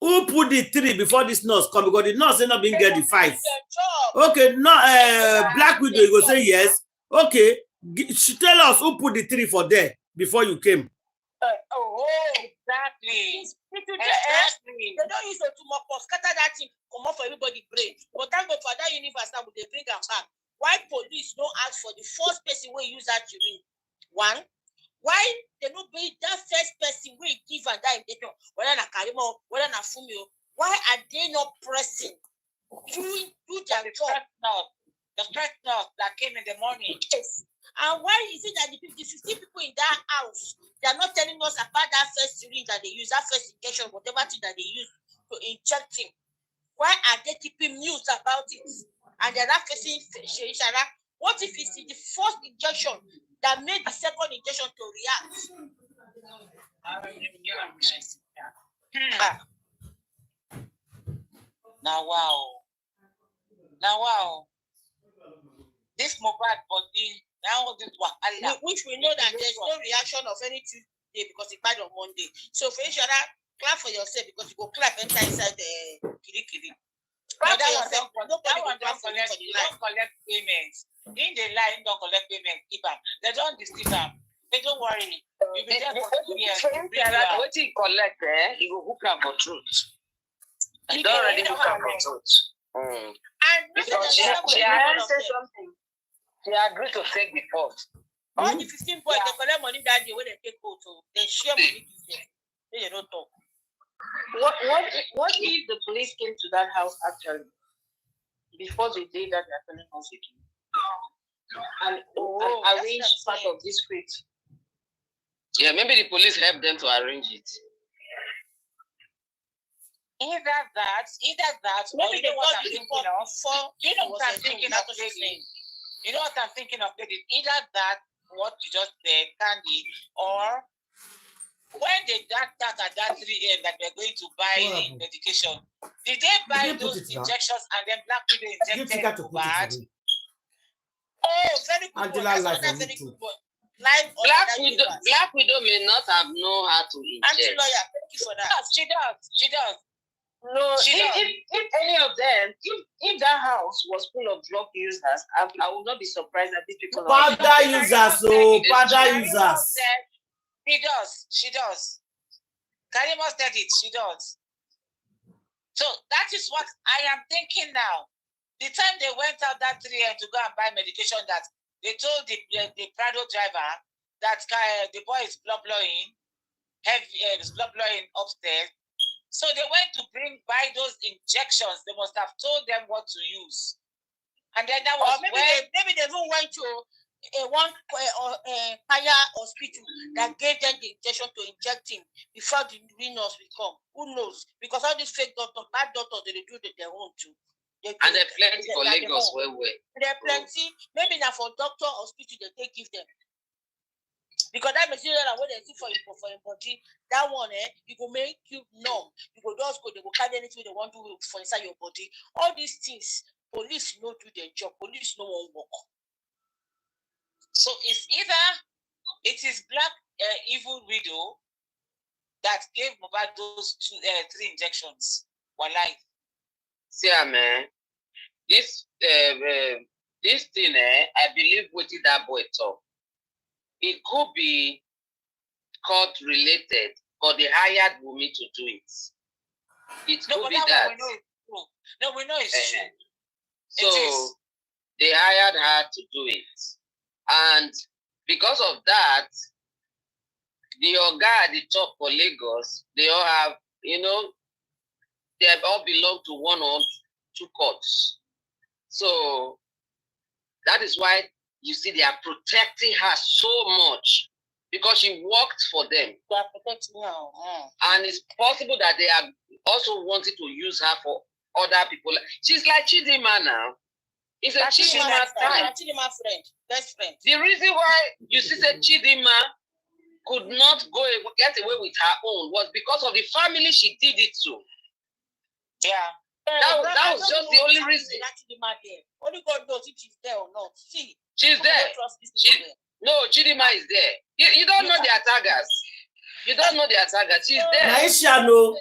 who put the 3 before this nurse come, because the nurse ain't not being get the 5. Okay, no, Black Widow, you go say yes. Okay, she tell us who put the 3 for there before you came. Exactly. Exactly. They don't use too much for scatter that thing, come up for everybody brain. But thank God for that universe now, they bring them back. Why police don't ask for the first person who use that urine? One. Why they don't bring that first person who give and that injection? Whether na Karimo, whether na Fumio, why are they not pressing? Do their job now. The first nurse that came in the morning. Yes. And why is it that the 50 people in that house, they are not telling us about that first syringe that they use, that first injection, whatever thing that they use to inject him? Why are they keeping news about it? And they're not facing each other. What if it's the first injection that made the second injection to react? Now wow. This Mohbad body, now this wahala. Which we know that there's no reaction of any Tuesday because it died on Monday. So for each other, clap for yourself because you go clap inside the kiri. Clap for yourself. Nobody will clap for you. Don't collect payments. In the line, don't collect payment. They don't deceive them. They don't worry. You be there for 2 years. What you collect, you go hook up for truth. You don't already hook up for truth. And because she said something. She agreed to take the fault. All the 15 boys, they collect money that day when they take photo. They share money to them. They don't talk. What if the police came to that house actually before the day that they're telling us again? And arrange part of this script? Yeah, maybe the police helped them to arrange it. Either that, maybe they got the report before. You know what I'm thinking of, lady? You know what I'm thinking of, lady? Either that, what you just said, Candy, or when they that at that 3 a.m. that they're going to buy medication, did they buy those injections and then Black Widow injected Mohbad? Oh, very good. That's very good. Black Widow may not have known how to inject. Anti-lawyer, thank you for that. She does. No, if any of them, if that house was full of drug users, I would not be surprised that these people are powder users. So powder users. She does. Karimo said it. She does. So that is what I am thinking now. The time they went out that 3 a.m. to go and buy medication, that they told the Prado driver that the boy is blood blowing upstairs. So they went to buy those injections. They must have told them what to use. And then that was maybe they even went to one higher hospital that gave them the injection to inject him before the nurse will come. Who knows? Because all these fake doctors, bad doctors, they do their own too. And there are plenty for Lagos. There are plenty. Maybe now for doctor hospital they give them. Because that material that what they see for your body, that one, it will make you numb. You go just go, they will carry anything they want to do for inside your body. All these things, police no do their job. Police no one work. So it's either it is Black evil widow that gave Mohbad those 3 injections. Walai. See, man, this thing, I believe what did that boy talk. It could be court related, or they hired Wumi to do it. It could be that. We know it's true. So they hired her to do it. And because of that, the Oga at the top for Lagos, they all have, they all belong to 1 or 2 courts. So that is why you see they are protecting her so much, because she worked for them. They are protecting her. And it's possible that they are also wanting to use her for other people. She's like Chidima now. It's a Chidima time. Chidima friend, best friend. The reason why you see that Chidima could not get away with her own was because of the family she did it to. Yeah. That was just the only reason. Only God knows if she's there or not. See, she's there. No, Chidima is there. You don't know the attackers. You don't know the attackers. She's there. Naisha, no.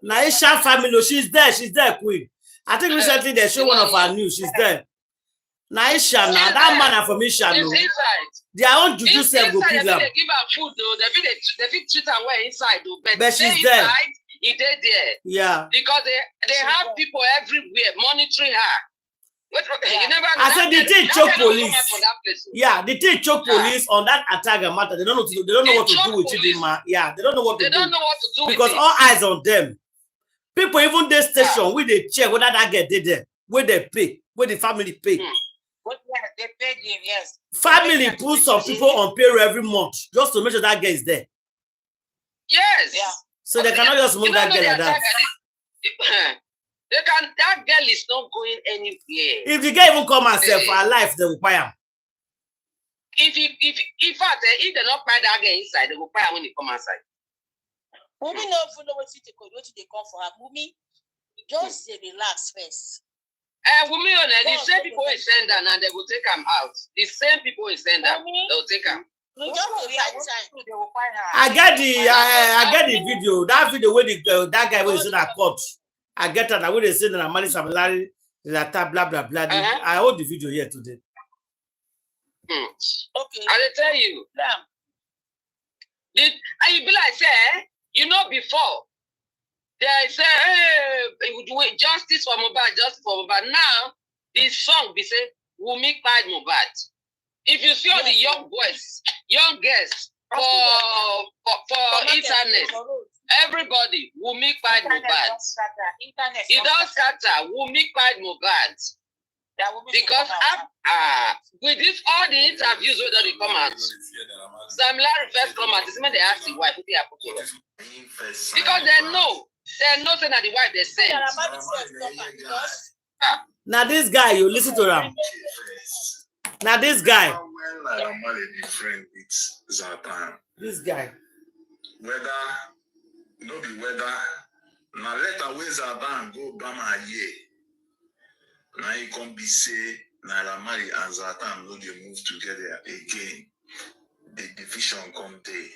Naisha family, she's there. She's there, Queen. I think recently they show one of her news. She's there. Naisha, now that man from Isha, no. Their own juju self go kill them. They give her food, though. They treat her well inside, though. But she's there. Inside, he did there. Yeah. Because they have people everywhere monitoring her. You never I said the thing choke police. Yeah, the thing choke police on that attacker matter. They don't know what to do with Chidima. Yeah, they don't know what to do. They don't know what to do because all eyes on them. People even this station where they check whether that girl did there, where they pay, where the family pay. They paid him, yes. Family put some people on payroll every month just to make sure that girl is there. Yes. Yeah. So they cannot just move that girl like that. That girl is not going anywhere. If the girl even come herself for her life, they will buy him. In fact, if they not buy that girl inside, they will buy her when they come outside. Mumi no know what they come for her. Mumi, just relax first. Women, the same people will send her and they will take them out. The same people will send her, they will take them. I get the video. That video where that guy was in a court. I get that when they say that money some Larry, blah blah blah. I hold the video here today. Okay. I tell you. And you be like, say, you know, before they say, hey, justice for Mohbad, justice for Mohbad. Now, this song be say, we'll make bad Mohbad. If you see all the young boys, young girls for internet, everybody will make bad Mohbad. It does scatter, will make bad Mohbad. Because with this, all the interviews where they come out, Sam Larry first come out, it's when they ask the wife, what they have put on. Because they know saying that the wife they say. Now this guy, you listen to him. Now this guy. When I'm a friend with Zatan. This guy. Whether no be whether now let away Zatan go Bama ye. Now he can be say Naira Marley and Zatan no they move together again. The division come there.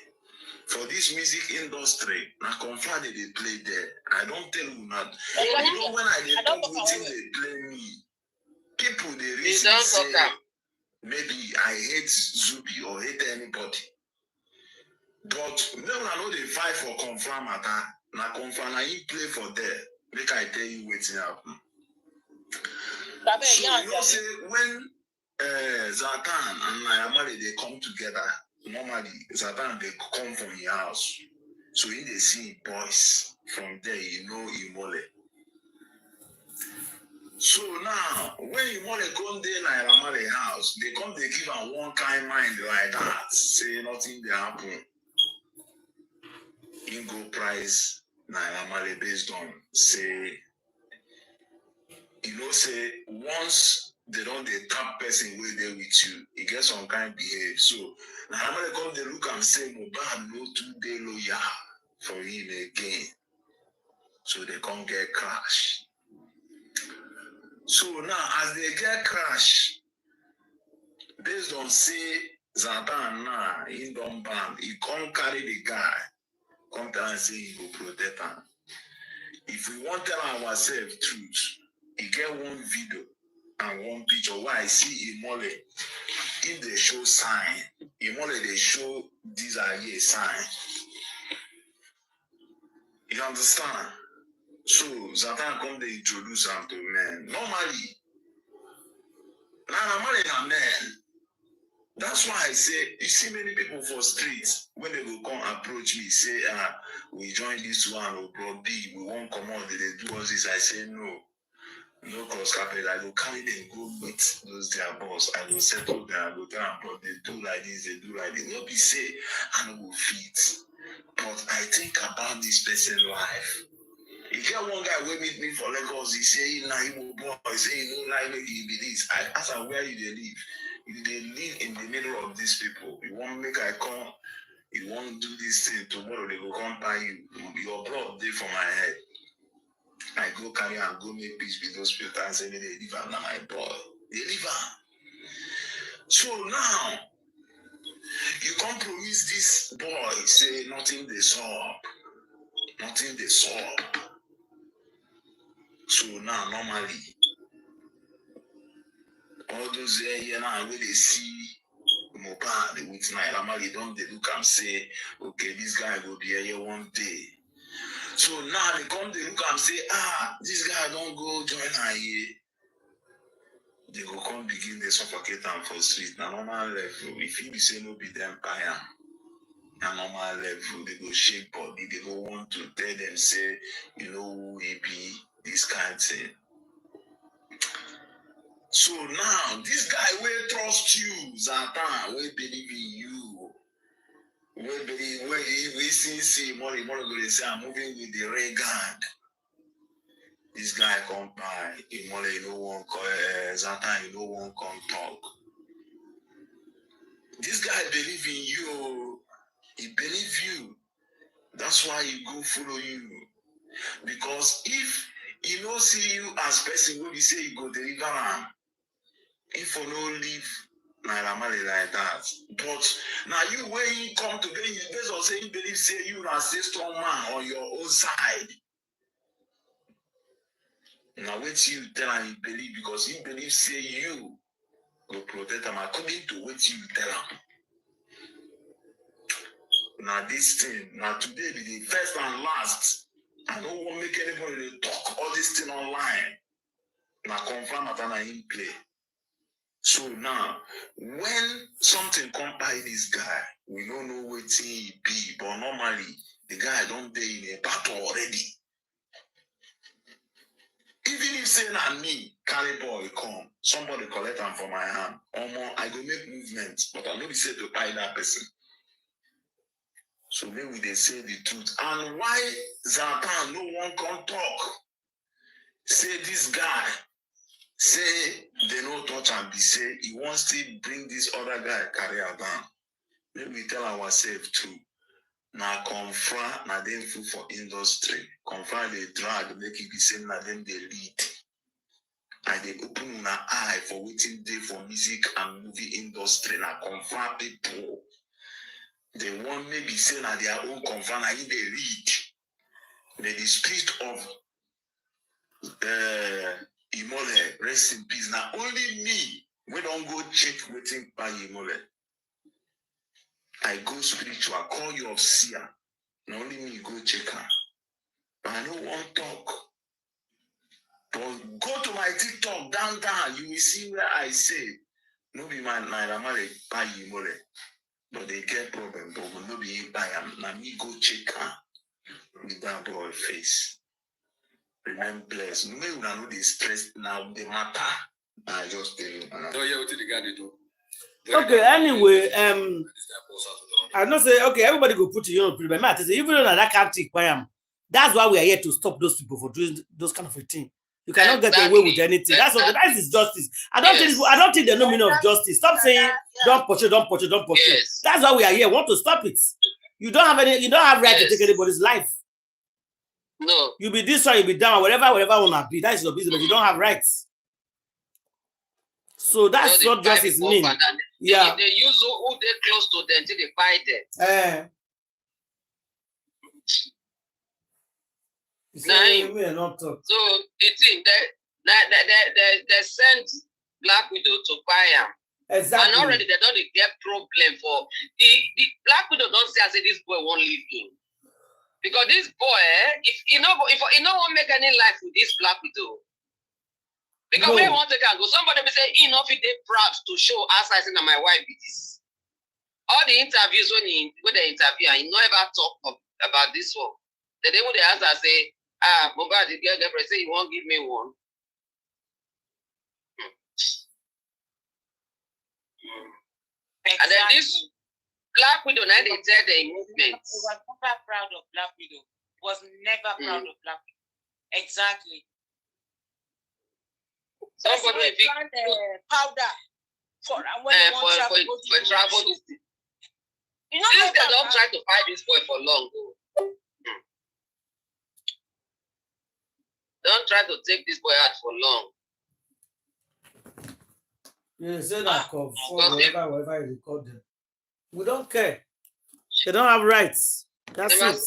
For this music industry, now confirm they play there. I don't tell you not. You know when I talk waiting they play me. People they reason say maybe I hate Zubi or hate anybody. But no, I know they fight for confirm matter. Now confirm I play for there. Make I tell you what's happen. So you know say when Zatan and Naira they come together. Normally, Zatan they come from your house. So if they see boys from there, you know Imole. So now, when Imole come there in Naira house, they come they give her one kind mind like that. Say nothing they happen. In go price Naira based on say, you know, say once they don't they tap person way there with you, it gets some kind behave. So now they come they look and say Mohbad no 2 day lawyer for him again. So they come get crash. So now as they get crash, based on say Zatan now he don't ban, he come carry the guy, come tell and say he will protect him. If we want to tell ourselves truth, he get one video and one picture where I see Imole. If they show sign, Imole they show these are a sign. You understand? So Zatan come they introduce them to men. Normally, now men. That's why I say you see many people for streets when they will come approach me, say, we join this one or bro B, we won't come on, they do us this. I say no. No cross carpet. I will carry them, go meet those their boss. I will settle them, I will tell them, but they do like this, they do like this. No be say, I no will fit. But I think about this person's life. If you one guy will meet me for Lagos, he say, he will boy, he say, he no like me, he be this. I ask him where you they live. If they live in the middle of these people, you want make I come you won't do this thing, tomorrow they will come by you. Your blood day for my head. I go carry and go make peace with those people and say, they leave am na my boy. They leave am. So now, you can't promise this boy, say nothing they saw. Nothing they saw. So now, normally, all those here now, where they see Mohbad with Naira Marley, don't they look and say, okay, this guy will be here one day. So now they come, they look and say, this guy don't go join her here. They go come begin, they suffocate them for street. Now normal level, if you be say no be them empire, na normal level, they go shake body, they go want to tell them, say, you know who he be, this kind of thing. So now, this guy will trust you, Zatan, will believe in you. Will believe, we see money go to say, I'm moving with the ray guard. This guy come by, you no one Zatan, you no one come talk. This guy believe in you. He believe you. That's why he go follow you. Because if he no see you as person, when he say he go deliver him, if you no leave Naira Marley like that. But now you when he come today, you based on saying believe say you are a strong man on your own side. Now wait you tell him he believe because he believe say you will protect him according to what you tell him. Now this thing, now today be the first and last. I don't want to make anybody talk all this thing online. Now confirm that I in play. So now, when something come by this guy, we don't know what he be, but normally the guy don't be in a battle already. Even if say na me, carry boy come, somebody collect him from my hand, I go make movements, but I know be say to buy that person. So maybe they say the truth. And why Zatan no one can talk? Say this guy, say they no touch and be say he wants to bring this other guy career down. Maybe we tell ourselves too. Now confront na them food for industry. Confront they drag, make it be saying na them they lead. And they open an eye for waiting day for music and movie industry. Now confront people. They want maybe say na their own confront and they read. The spirit of Imole, rest in peace. Now only me, we don't go check waiting by Imole. I go spiritual, call you of seer. Now only me go check her. But I don't want to talk. But go to my TikTok down, you will see where I say, no be my Naira Marley by Imole. But they get problem, but will not be by him. Now me go check her with that boy face. Remember, bless. No, you know the stress now. The matter. I just tell you. Okay. Anyway, I not say okay. Everybody go put your own opinion. But I say even though that can't take by him, that's why we are here to stop those people for doing those kind of a thing. You cannot get away with anything. That's what that is justice. I don't think they know meaning of justice. Stop saying don't pursue. Yes. That's why we are here. Want to stop it. You don't have right to take anybody's life. No. You be this one, you be down, whatever wanna be. That is your business, but you don't have rights. So that's what justice means. Yeah. They use who they close to them until they fight them. So the thing they sent Black Widow to buy him. Exactly. And already they don't get problem for the Black Widow don't say this boy won't leave him. Because this boy, if he no want make any life with this Black Widow, because we want to go, somebody will say, enough if they proud to show us I say my wife is. All the interviews when they interview, he never talk about this one. The day when they answer say, Mohbad, the girlfriend say he won't give me one. Exactly. And then this Black Widow, now they tell the movement. He was never proud of Black Widow. Was never proud of Black Widow. Exactly. Somebody powder for when for travel. Since they don't try to fight this boy for long, don't try to take this boy out for long. You say that for wherever you record them. We don't care. They don't have rights. That's Never, it.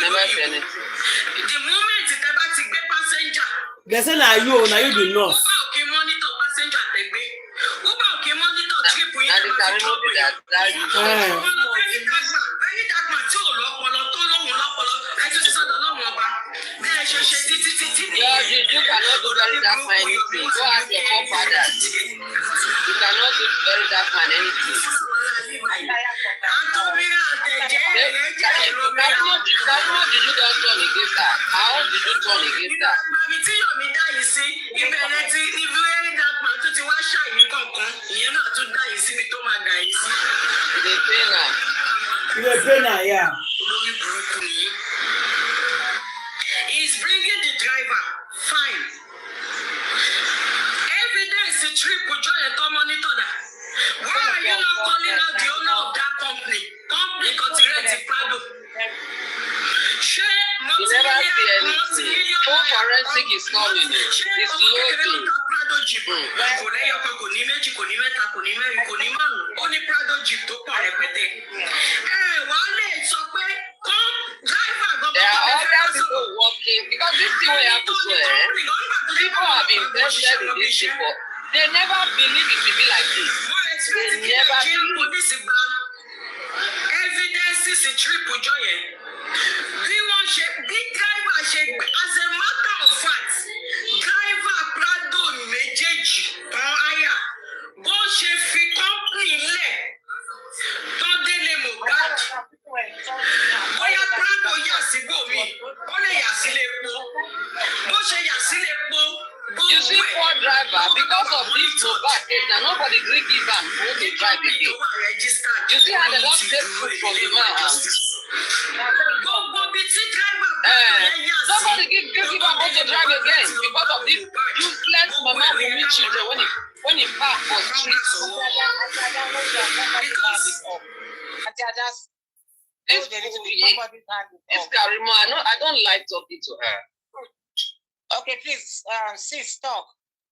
never say anything. The moment the passenger. They say now you the nurse. Okay, monitor passenger okay, monitor trip with And the Karimo do that. You cannot do very dark man anything. Go ask your forefathers. You cannot do very dark man anything. Karimo, did you just turn against that? How did you turn against that? Yeah. He's bringing the driver. Fine. Evidence the trip will join a monitor that. Why are you not calling out the owner of that company? Company Contradictions. You never see anything. Full forensic is coming. It's loading. There are other people working because this thing we have to swear. People have invested in this people. They never believe it will be like this. They never believe. Evidence is a triple joy. Big driver, as a matter of fact, driver Prado Mejeji Aya Boshe fi company le Todele Mohbad. Oya Prado Yasibo mi, Ole Yasilepo, Boshe Yasilepo. You see, poor driver, because of this Mohbad case, now nobody will give them who to drive again. You see how they don't take food from the man. Nobody give him how to drive again because of this useless mama who meet children when he park for streets. This Karimo, I don't like talking to her. Okay, please, sis, talk.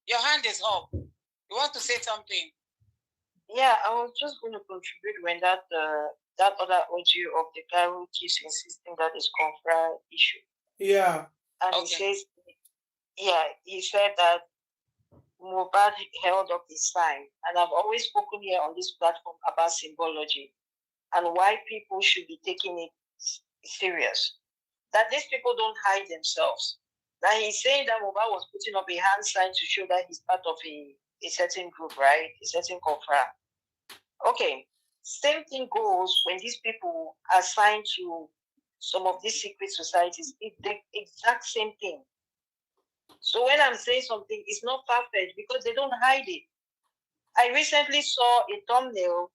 Your hand is up. You want to say something? Yeah, I was just going to contribute when that other audio of the guy who keeps insisting that it's confra issue. Yeah. And Okay. he said that Mohbad held up his sign. And I've always spoken here on this platform about symbology and why people should be taking it serious. That these people don't hide themselves. That he's saying that Mohbad was putting up a hand sign to show that he's part of a certain group, right? A certain confra. Okay. Same thing goes when these people are assigned to some of these secret societies. It's the exact same thing. So when I'm saying something, it's not far-fetched because they don't hide it. I recently saw a thumbnail.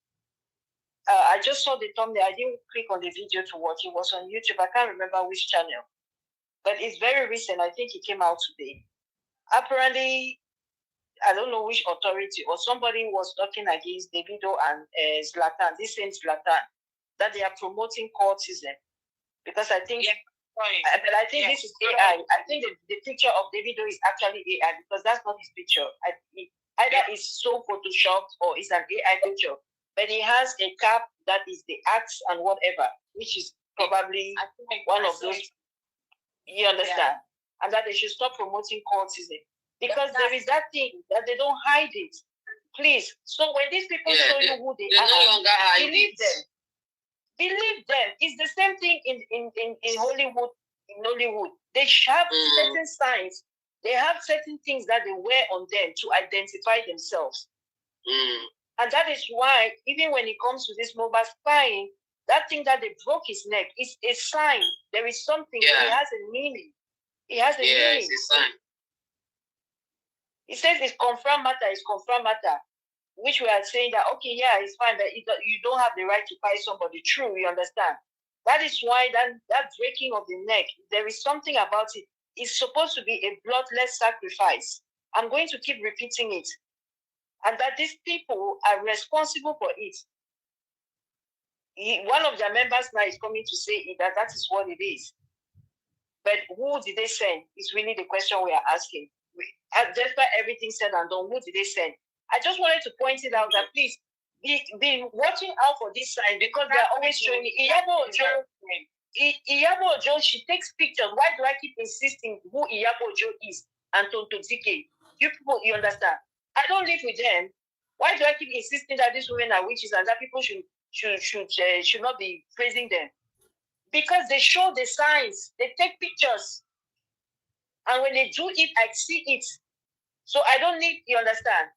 I just saw the thumbnail. I didn't click on the video to watch. It was on YouTube. I can't remember which channel. But it's very recent. I think it came out today. Apparently, I don't know which authority or somebody was talking against Davido and Zlatan, this same Zlatan, that they are promoting cultism. Because I think, but I think this is AI. I think the picture of Davido is actually AI because that's not his picture. Either it's so photoshopped or it's an AI picture. But he has a cap that is the axe and whatever, which is probably one of those. You understand? Yeah. And that they should stop promoting cultism. Because there is that thing that they don't hide it. Please. So when these people show you who they are, no longer hide believe them. Believe them. It's the same thing in Hollywood, in Nollywood. They have certain signs. They have certain things that they wear on them to identify themselves. And that is why, even when it comes to this Mohbad spying, that thing that they broke his neck is a sign. There is something. Yeah. It has a meaning. It has a meaning. It's a sign. It says it's confirmed matter. It's confirmed matter, which we are saying that okay, yeah, it's fine that you don't have the right to fight somebody. True, we understand. That is why that breaking of the neck. There is something about it. It's supposed to be a bloodless sacrifice. I'm going to keep repeating it, and that these people are responsible for it. one of their members now is coming to say that that is what it is. But who did they send is really the question we are asking. Despite everything said and done, who did they send? I just wanted to point it out that please be watching out for this sign, because they are always showing Iyabo Ojo, she takes pictures. Why do I keep insisting who Iyabo Ojo is and Tonto Dike? You people, you understand? I don't live with them. Why do I keep insisting that these women are witches and that people should not be praising them? Because they show the signs, they take pictures, and when they do it, I see it. So I don't need, you understand?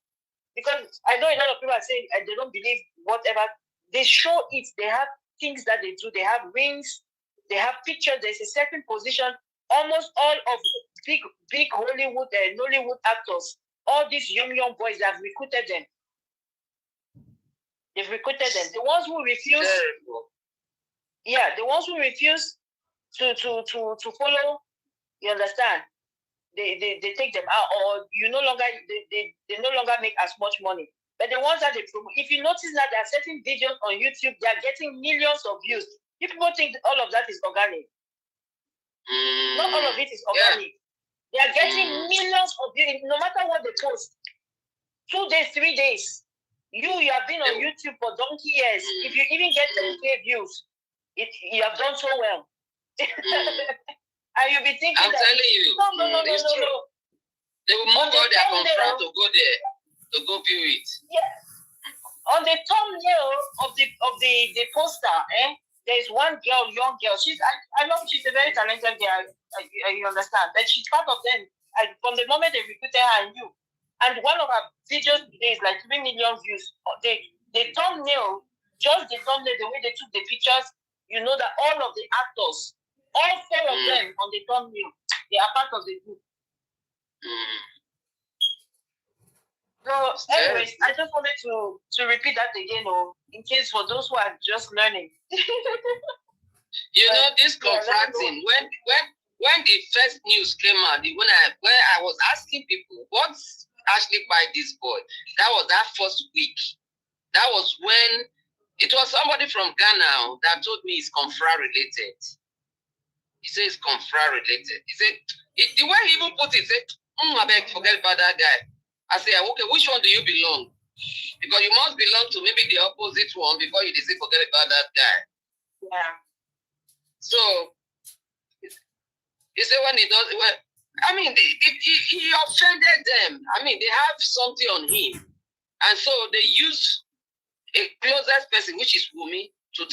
Because I know a lot of people are saying they don't believe whatever. They show it. They have things that they do. They have rings. They have pictures. There's a certain position. Almost all of big Hollywood, Nollywood actors, all these young boys, they have recruited them. They've recruited them. The ones who refuse, the ones who refuse to follow, you understand? They take them out, or they no longer make as much money. But the ones that they promote, if you notice that there are certain videos on YouTube, they are getting millions of views. You people think all of that is organic. Not all of it is organic. They are getting millions of views, no matter what they post. 2 days, 3 days. You have been on YouTube for donkey years. If you even get 10K views, you have done so well. And you'll be thinking I'm telling you, it's true. They will move all their contract to go there, to go view it. Yeah. On the thumbnail of the poster, there is one girl, young girl. I love. She's a very talented girl. You understand? But she's part of them. From the moment they recruited her, I knew. And one of her videos today is like 3 million views. The thumbnail, just the thumbnail, the way they took the pictures, you know that all of the actors, all 4 of them on the thumbnail, they are part of the group. So, anyways, I just wanted to repeat that again, in case for those who are just learning. You know, this confronting, when the first news came out, when I was asking people, what's actually by this boy? That was that first week. That was when it was somebody from Ghana that told me it's confra related. He says confra related. He said, the way he even put it, he said, I beg, forget about that guy. I said, okay, which one do you belong? Because you must belong to maybe the opposite one before you say forget about that guy. Yeah. So he said when he does, well, I mean, he offended them. I mean, they have something on him. And so they use a closest person, which is Wumi,